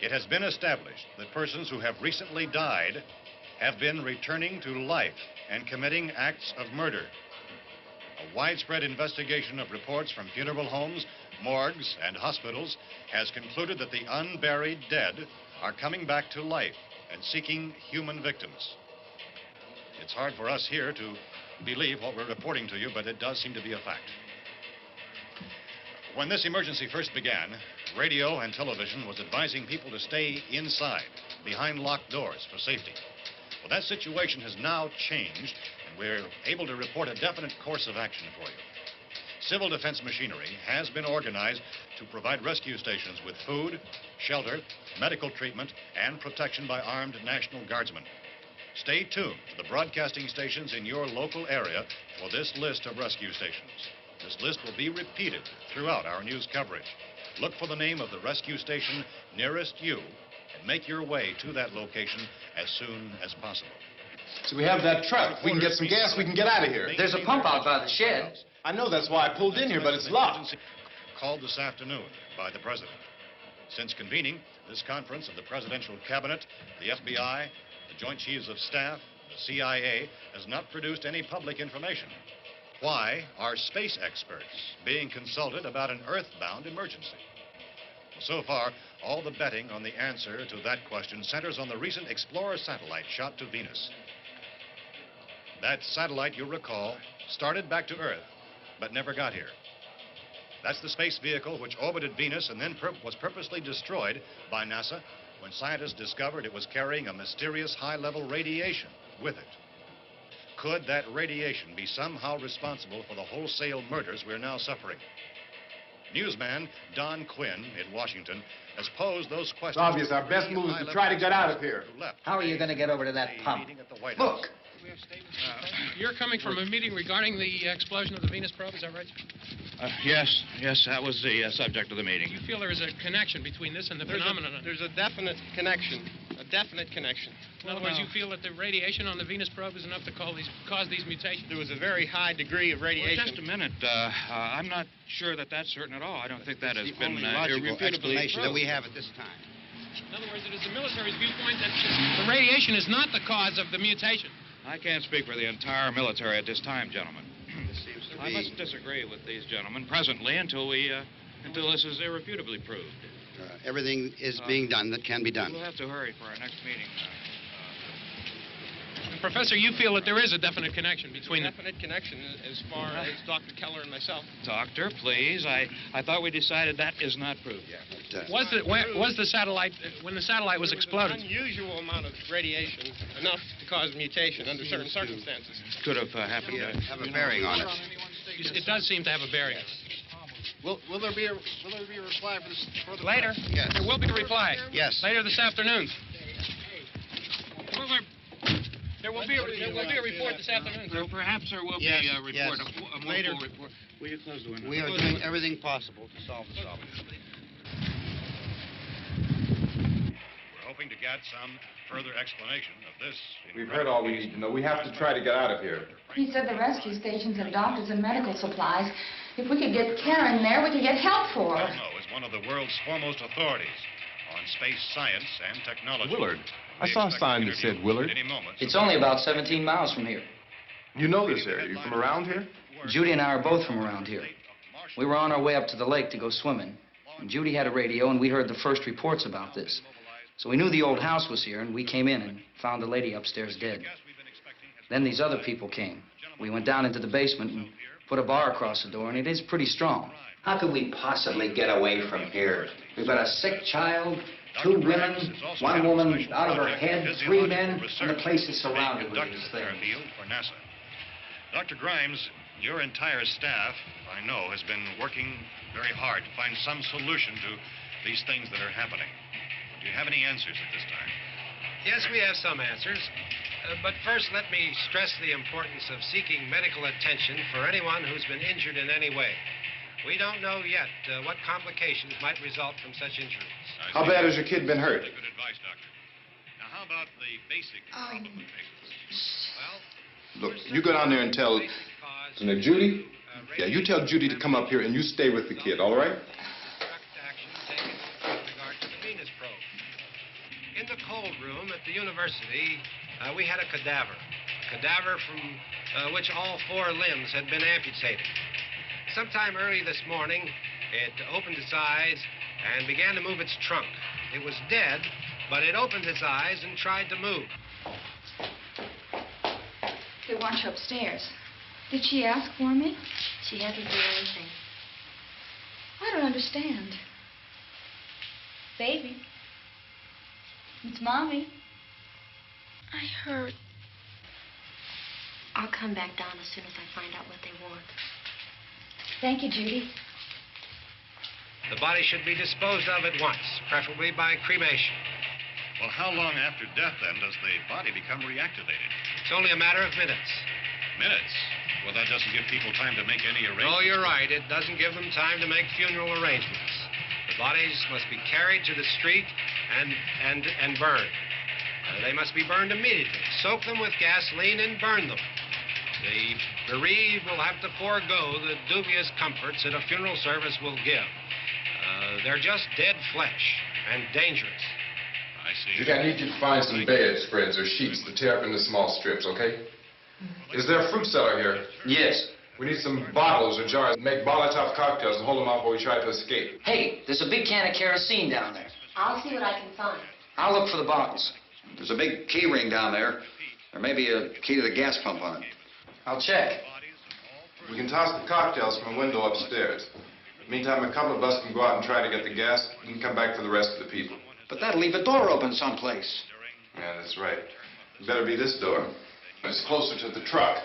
It has been established that persons who have recently died have been returning to life and committing acts of murder. A widespread investigation of reports from funeral homes, morgues, and hospitals has concluded that the unburied dead are coming back to life and seeking human victims. It's hard for us here to believe what we're reporting to you, but it does seem to be a fact. When this emergency first began, radio and television was advising people to stay inside, behind locked doors for safety. Well, that situation has now changed, and we're able to report a definite course of action for you. Civil defense machinery has been organized to provide rescue stations with food, shelter, medical treatment, and protection by armed National Guardsmen. Stay tuned to the broadcasting stations in your local area for this list of rescue stations. This list will be repeated throughout our news coverage. Look for the name of the rescue station nearest you and make your way to that location as soon as possible. So we have that truck. If we can get some gas, we can get out of here. There's a pump out by the shed. I know, that's why I pulled in here, but it's locked. Called this afternoon by the President. Since convening this conference of the Presidential Cabinet, the FBI, the Joint Chiefs of Staff, the CIA has not produced any public information. Why are space experts being consulted about an earthbound emergency? So far, all the betting on the answer to that question centers on the recent Explorer satellite shot to Venus. That satellite, you'll recall, started back to Earth, but never got here. That's the space vehicle which orbited Venus and then was purposely destroyed by NASA when scientists discovered it was carrying a mysterious high-level radiation with it. Could that radiation be somehow responsible for the wholesale murders we're now suffering? Newsman Don Quinn in Washington has posed those questions. It's obvious our best move is to try to get out of here. How are you going to get over to that pump? Look! You're coming from a meeting regarding the explosion of the Venus probe, is that right? Yes, that was the subject of the meeting. You feel there is a connection between this and the phenomenon? There's a definite connection. A definite connection. In other words, you feel that the radiation on the Venus probe is enough to cause these mutations? There was a very high degree of radiation. Well, just a minute. I'm not sure that that's certain at all. I don't think that has been logical explanation that we proved. have at this time. In other words, it is the military's viewpoint that the radiation is not the cause of the mutation. I can't speak for the entire military at this time, gentlemen. I must disagree with these gentlemen presently until this is irrefutably proved. Everything is being done that can be done. We'll have to hurry for our next meeting. Professor, you feel that there is a definite connection between them? Definite connection as far as Dr. Keller and myself. Doctor, please. I thought we decided that is not proved yet. Was the satellite, when the satellite was exploded? An unusual amount of radiation, enough to cause mutation under certain circumstances. Could have happened to have a bearing on it. It does seem to have a bearing. Will there be a reply for this further? Later? Yes. There will be a reply. Yes. Later this afternoon. There will be a report this afternoon. Perhaps there will be a report, a more full report. Will you close the window? We are doing everything possible to solve the problem. We're hoping to get some further explanation of this. We've heard all we need to know. We have to try to get out of here. He said the rescue stations have doctors and medical supplies. If we could get care in there, we could get help for her. Belno is one of the world's foremost authorities on space science and technology. Willard. I saw a sign that said Willard. It's only about 17 miles from here. You know this area. You from around here? Judy and I are both from around here. We were on our way up to the lake to go swimming. And Judy had a radio, and we heard the first reports about this. So we knew the old house was here, and we came in and found the lady upstairs dead. Then these other people came. We went down into the basement and put a bar across the door, and it is pretty strong. How could we possibly get away from here? We've got a sick child, 2 women, 1 woman out of her head, 3 men, and the place is surrounded with these things. For NASA. Dr. Grimes, your entire staff, I know, has been working very hard to find some solution to these things that are happening. Do you have any answers at this time? Yes, we have some answers. But first, let me stress the importance of seeking medical attention for anyone who's been injured in any way. We don't know yet what complications might result from such injuries. How bad has your kid been hurt? Good advice, Doctor. Now, how about the basic medical patients? Look, you go down there and tell... Isn't it Judy? Yeah, you tell Judy to come up here and you stay with the kid, all right? In the cold room at the university, we had a cadaver from which all 4 limbs had been amputated. Sometime early this morning, it opened its eyes and began to move its trunk. It was dead, but it opened its eyes and tried to move. They want you upstairs. Did she ask for me? She hasn't done anything. I don't understand. Baby. It's Mommy. I heard. I'll come back down as soon as I find out what they want. Thank you, Judy. The body should be disposed of at once, preferably by cremation. Well, how long after death, then, does the body become reactivated? It's only a matter of minutes. Minutes? Well, that doesn't give people time to make any arrangements. Oh, you're right. It doesn't give them time to make funeral arrangements. The bodies must be carried to the street and burned. They must be burned immediately. Soak them with gasoline and burn them. The bereaved will have to forego the dubious comforts that a funeral service will give. They're just dead flesh and dangerous. I see. Judy, I need you to find some bedspreads or sheets to tear up into small strips, okay? Is there a fruit cellar here? Yes. We need some bottles or jars. Make Molotov cocktails and hold them out while we try to escape. Hey, there's a big can of kerosene down there. I'll see what I can find. I'll look for the bottles. There's a big key ring down there. There may be a key to the gas pump on it. I'll check. We can toss the cocktails from a window upstairs. Meantime, a couple of us can go out and try to get the gas and come back for the rest of the people. But that'll leave a door open someplace. Yeah, that's right. It better be this door. It's closer to the truck.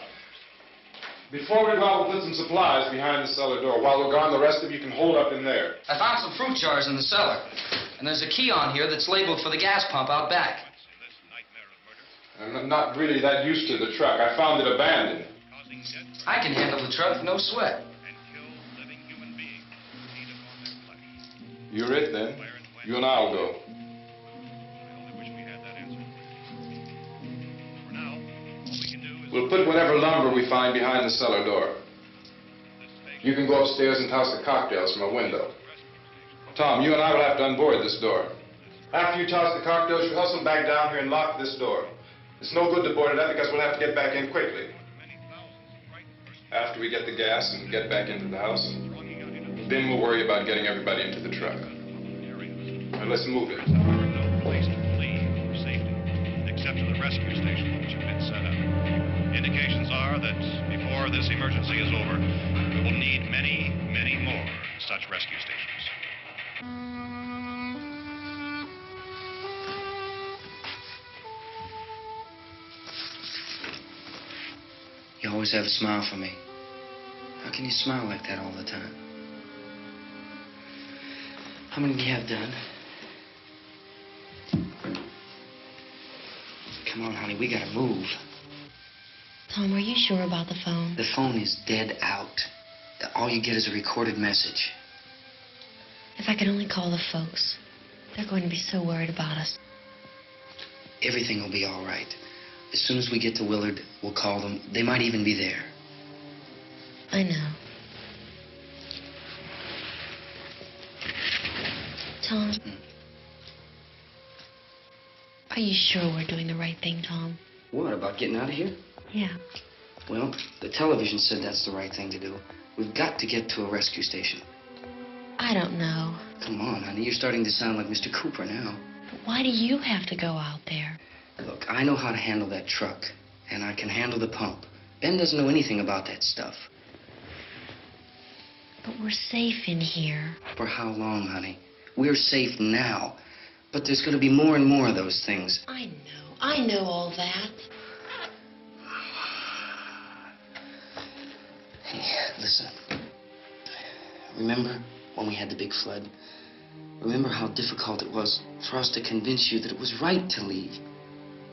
Before we go out, we'll put some supplies behind the cellar door. While we're gone, the rest of you can hold up in there. I found some fruit jars in the cellar. And there's a key on here that's labeled for the gas pump out back. I'm not really that used to the truck. I found it abandoned. I can handle the truck, no sweat. You're it, then. You and I'll go. We'll put whatever lumber we find behind the cellar door. You can go upstairs and toss the cocktails from a window. Tom, you and I will have to unboard this door. After you toss the cocktails, you hustle back down here and lock this door. It's no good to board it up because we'll have to get back in quickly. After we get the gas and get back into the house, then we'll worry about getting everybody into the truck. Now let's move it. No place to flee for safety, except to the rescue station which have been set up. Indications are that before this emergency is over, we will need many, many more such rescue stations. You always have a smile for me. How can you smile like that all the time? How many do you have done? Come on, honey, we gotta move. Tom, are you sure about the phone? The phone is dead out. All you get is a recorded message. If I could only call the folks. They're going to be so worried about us. Everything will be all right. As soon as we get to Willard, we'll call them. They might even be there. I know. Tom? Are you sure we're doing the right thing, Tom? What, about getting out of here? Yeah. Well, the television said that's the right thing to do. We've got to get to a rescue station. I don't know. Come on, honey. You're starting to sound like Mr. Cooper now. But why do you have to go out there? Look, I know how to handle that truck, and I can handle the pump. Ben doesn't know anything about that stuff. But we're safe in here. For how long, honey? We're safe now. But there's going to be more and more of those things. I know all that. Hey, listen. Remember when we had the big flood? Remember how difficult it was for us to convince you that it was right to leave?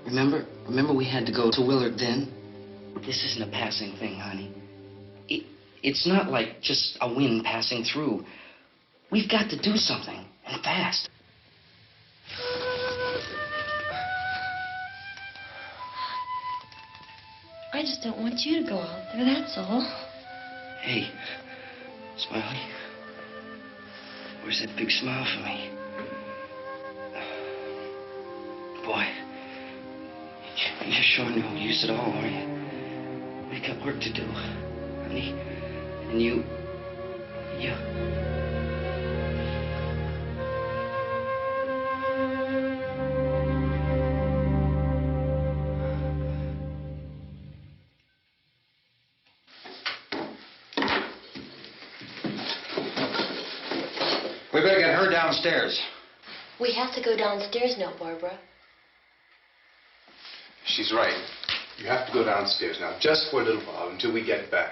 Remember? Remember we had to go to Willard then? This isn't a passing thing, honey. It's not like just a wind passing through. We've got to do something, and fast. I just don't want you to go out there, that's all. Hey, Smiley. Where's that big smile for me? Boy, you're sure no use at all, are you? We've got work to do, honey. And you... We better get her downstairs. We have to go downstairs now, Barbara. She's right. You have to go downstairs now, just for a little while, until we get back.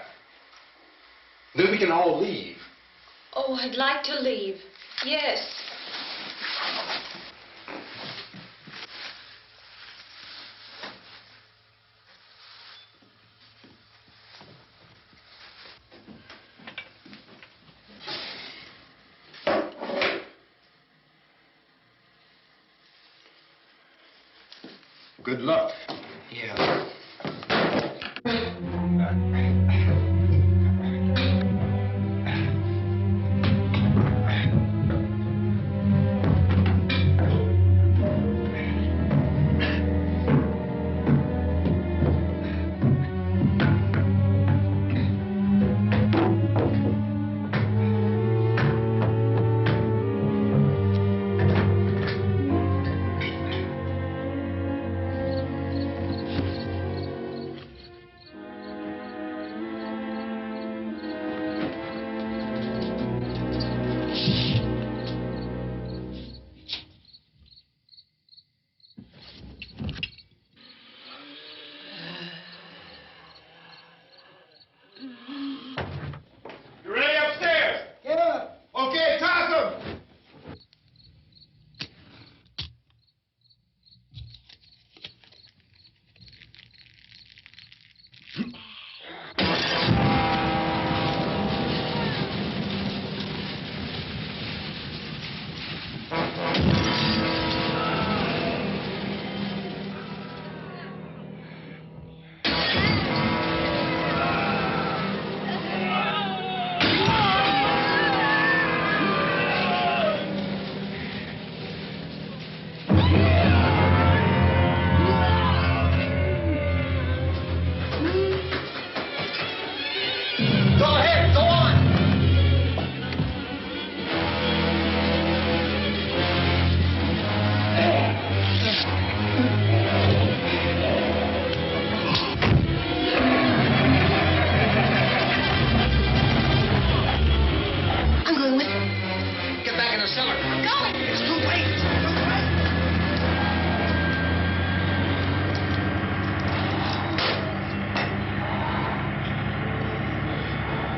Then we can all leave. Oh, I'd like to leave. Yes. Good luck. Yeah. You ready upstairs? Yeah. Okay, toss them.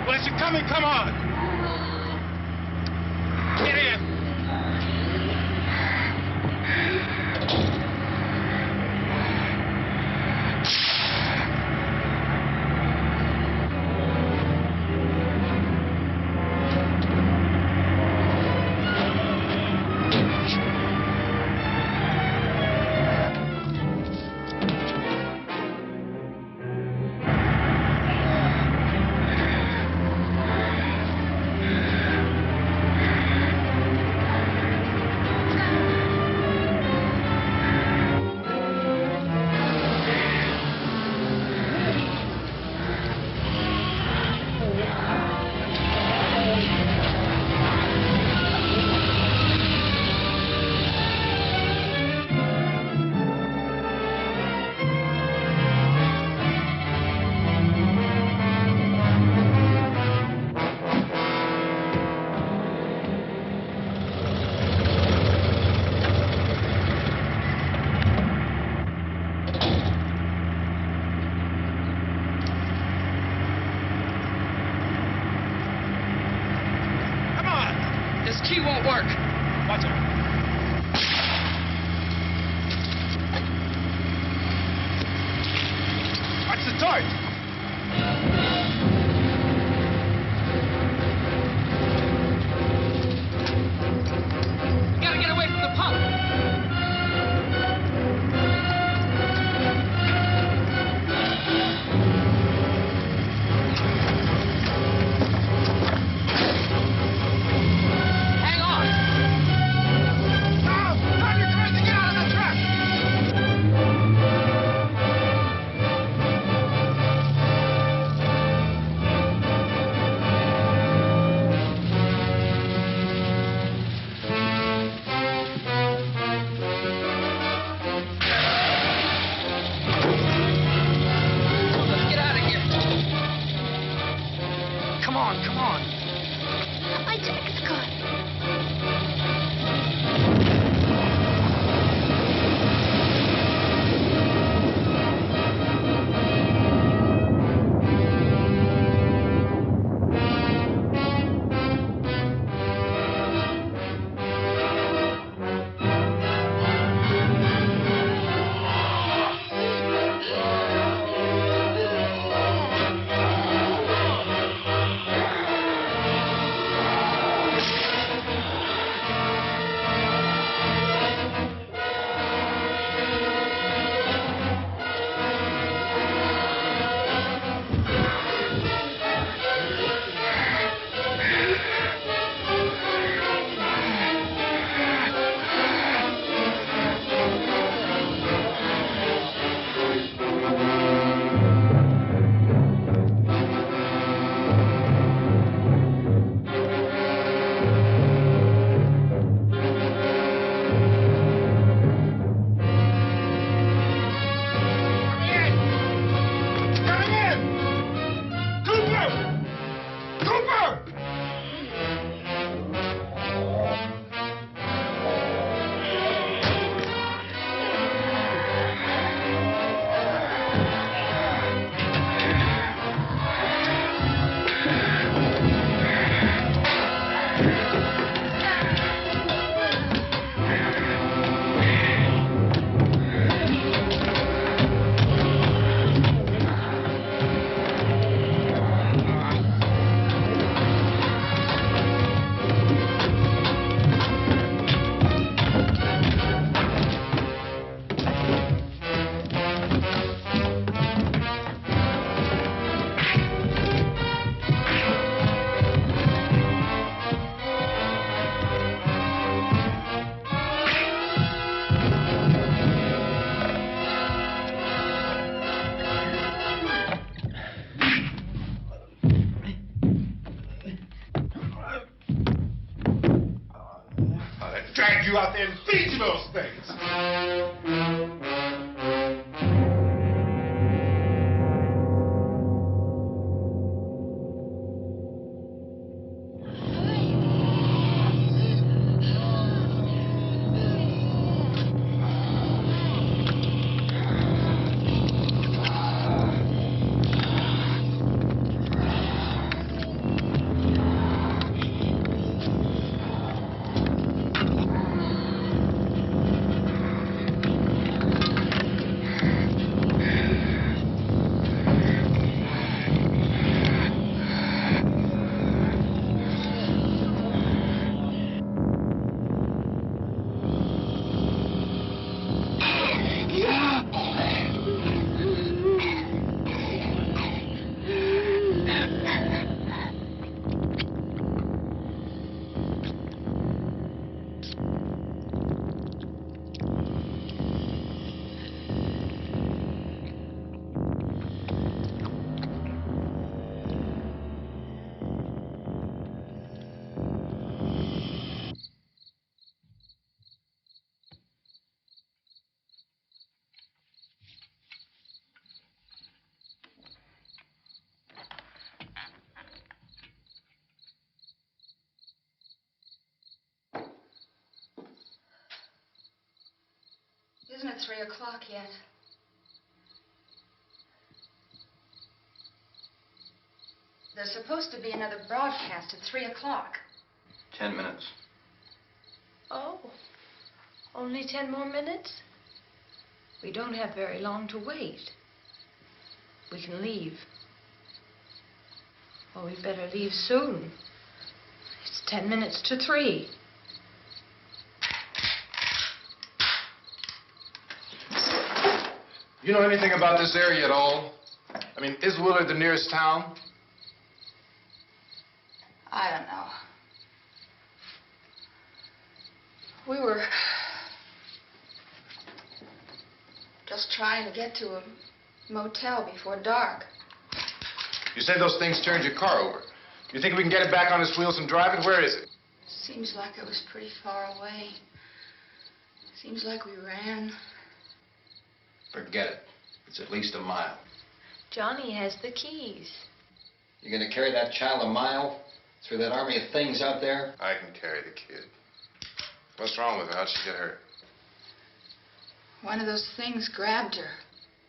Well, is it coming? Come on. Get in. drag you out there and feed you those things. Isn't it 3 o'clock yet? There's supposed to be another broadcast at 3 o'clock. 10 minutes. Oh, only 10 more minutes? We don't have very long to wait. We can leave. Oh, we better leave soon. It's 10 minutes to 3. You know anything about this area at all? I mean, is Willard the nearest town? I don't know. We were just trying to get to a motel before dark. You said those things turned your car over. You think we can get it back on its wheels and drive it? Where is it? Seems like it was pretty far away. Seems like we ran. Forget it. It's at least a mile. Johnny has the keys. You're going to carry that child a mile through that army of things out there? I can carry the kid. What's wrong with her? How'd she get hurt? One of those things grabbed her.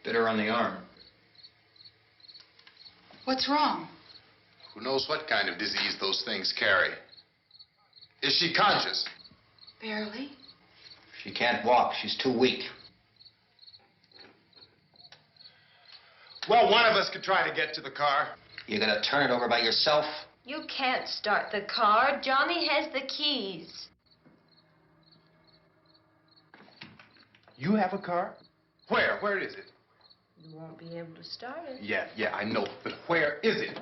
Bit her on the arm. What's wrong? Who knows what kind of disease those things carry? Is she conscious? Barely. She can't walk. She's too weak. Well, one of us could try to get to the car. You're going to turn it over by yourself? You can't start the car. Johnny has the keys. You have a car? Where? Where is it? You won't be able to start it. Yeah, I know. But where is it?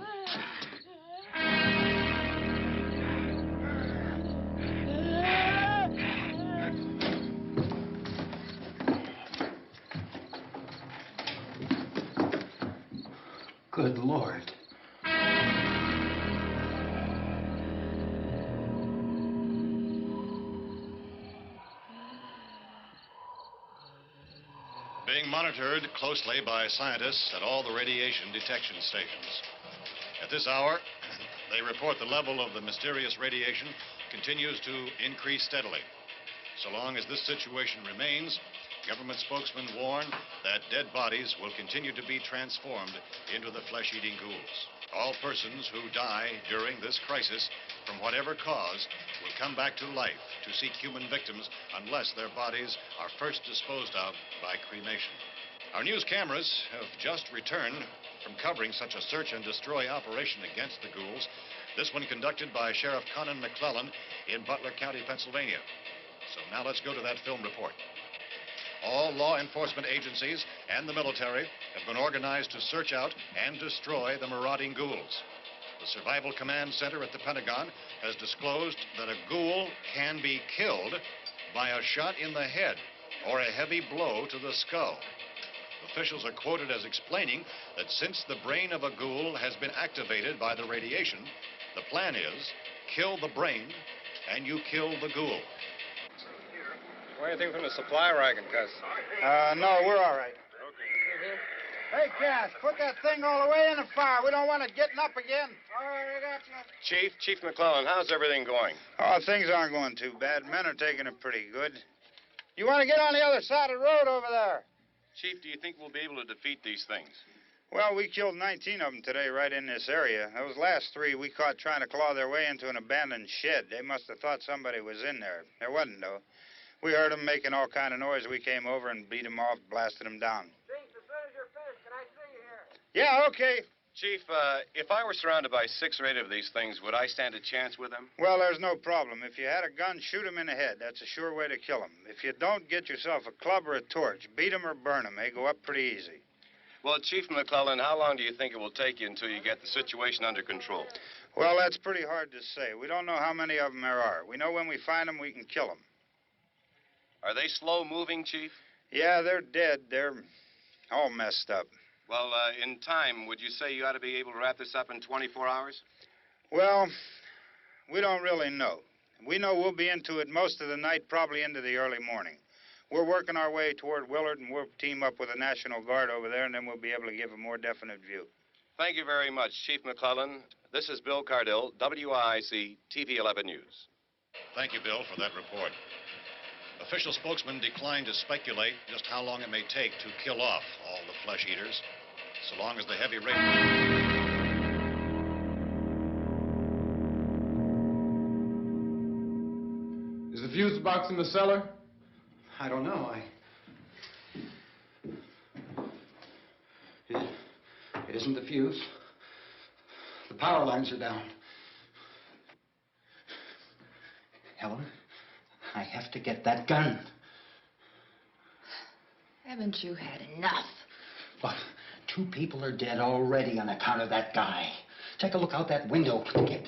Good Lord. Being monitored closely by scientists at all the radiation detection stations. At this hour, they report the level of the mysterious radiation continues to increase steadily. So long as this situation remains, government spokesmen warn that dead bodies will continue to be transformed into the flesh-eating ghouls. All persons who die during this crisis, from whatever cause, will come back to life to seek human victims unless their bodies are first disposed of by cremation. Our news cameras have just returned from covering such a search and destroy operation against the ghouls, this one conducted by Sheriff Conan McClellan in Butler County, Pennsylvania. So now let's go to that film report. All law enforcement agencies and the military have been organized to search out and destroy the marauding ghouls. The Survival Command Center at the Pentagon has disclosed that a ghoul can be killed by a shot in the head or a heavy blow to the skull. Officials are quoted as explaining that since the brain of a ghoul has been activated by the radiation, the plan is kill the brain and you kill the ghoul. Want anything from the supply wagon, Cuz? No, we're all right. Hey, Cass, put that thing all the way in the fire. We don't want it getting up again. All right, I got you. Chief McClellan, how's everything going? Oh, things aren't going too bad. Men are taking it pretty good. You want to get on the other side of the road over there? Chief, do you think we'll be able to defeat these things? Well, we killed 19 of them today right in this area. Those last 3 we caught trying to claw their way into an abandoned shed. They must have thought somebody was in there. There wasn't, though. We heard them making all kind of noise. We came over and beat them off, blasted them down. Jinx, as soon as you're finished, can I see you here? Yeah, okay. Chief, if I were surrounded by 6 or 8 of these things, would I stand a chance with them? Well, there's no problem. If you had a gun, shoot them in the head. That's a sure way to kill them. If you don't, get yourself a club or a torch. Beat them or burn them. They go up pretty easy. Well, Chief McClellan, how long do you think it will take you until you get the situation under control? Well, that's pretty hard to say. We don't know how many of them there are. We know when we find them, we can kill them. Are they slow-moving, Chief? Yeah, they're dead. They're all messed up. Well, in time, would you say you ought to be able to wrap this up in 24 hours? Well, we don't really know. We know we'll be into it most of the night, probably into the early morning. We're working our way toward Willard, and we'll team up with the National Guard over there, and then we'll be able to give a more definite view. Thank you very much, Chief McClellan. This is Bill Cardill, WIC TV 11 News. Thank you, Bill, for that report. Official spokesman declined to speculate just how long it may take to kill off all the flesh eaters, so long as the heavy rain... Is the fuse box in the cellar? I don't know. It isn't the fuse. The power lines are down. Helen, I have to get that gun. Haven't you had enough? But 2 people are dead already on account of that guy. Take a look out that window. Get...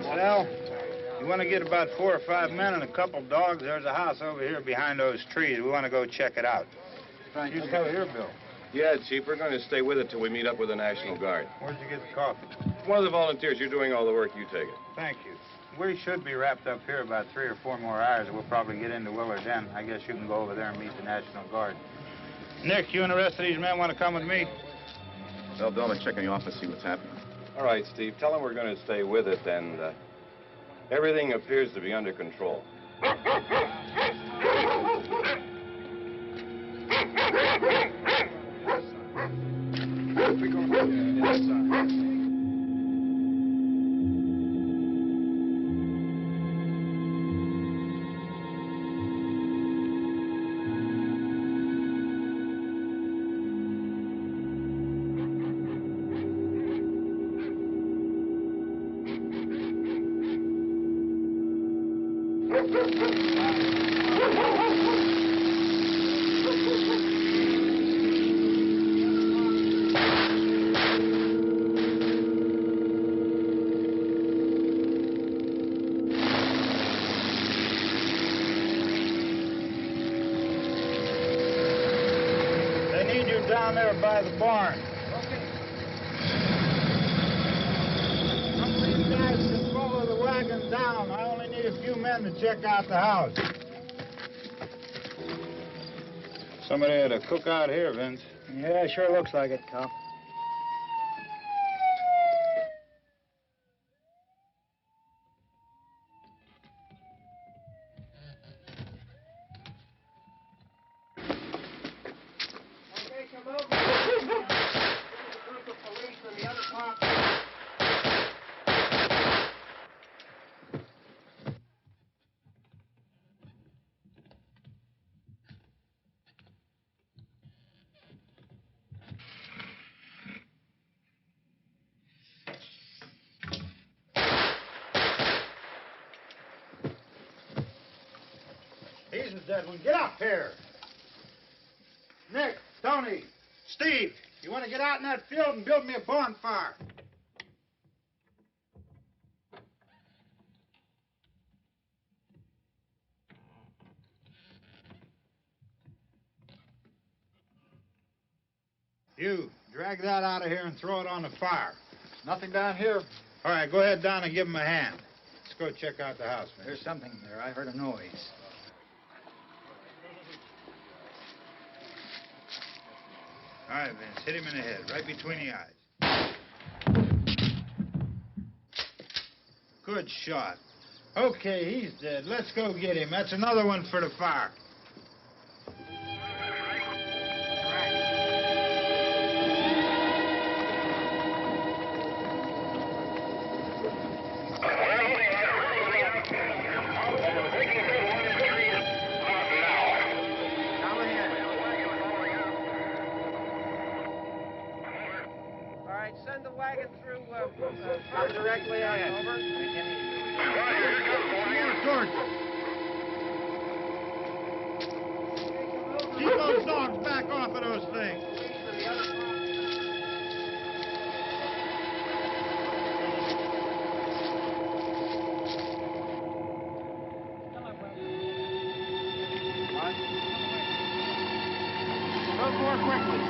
Sal, you want to get about 4 or 5 men and a couple dogs? There's a house over here behind those trees. We want to go check it out. You go here, Bill. Yeah, Chief, we're going to stay with it till we meet up with the National Guard. Where'd you get the coffee? One of the volunteers, you're doing all the work, you take it. Thank you. We should be wrapped up here about 3 or 4 more hours. We'll probably get into Willard then. I guess you can go over there and meet the National Guard. Nick, you and the rest of these men want to come with me? Well, Bill, I'm checking the office, see what's happening. All right, Steve, tell them we're going to stay with it, and everything appears to be under control. Down there by the barn. Some of these guys can follow the wagon down. I only need a few men to check out the house. Somebody had a cook out here, Vince. Yeah, sure looks like it, Cop. He's the dead one. Get up here. Nick, Tony, Steve, you want to get out in that field and build me a bonfire? You, drag that out of here and throw it on the fire. Nothing down here. All right, go ahead down and give him a hand. Let's go check out the house, man. There's something there. I heard a noise. All right, Vince, hit him in the head, right between the eyes. Good shot. Okay, he's dead. Let's go get him. That's another one for the fire. Send the wagon through directly out. Over. More torches. Keep those dogs back off of those things. Go more quickly.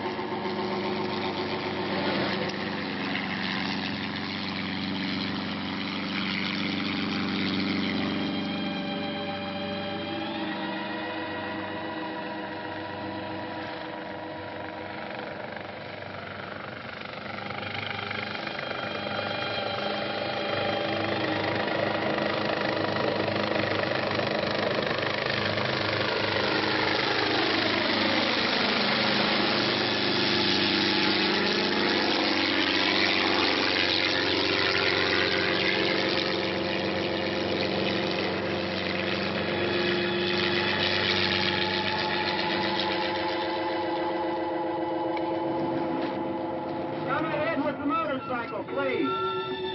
Please.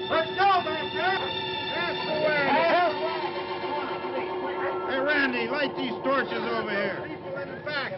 Let's go, back there. That's the way. Hey, Randy, light these torches over here. People in the back.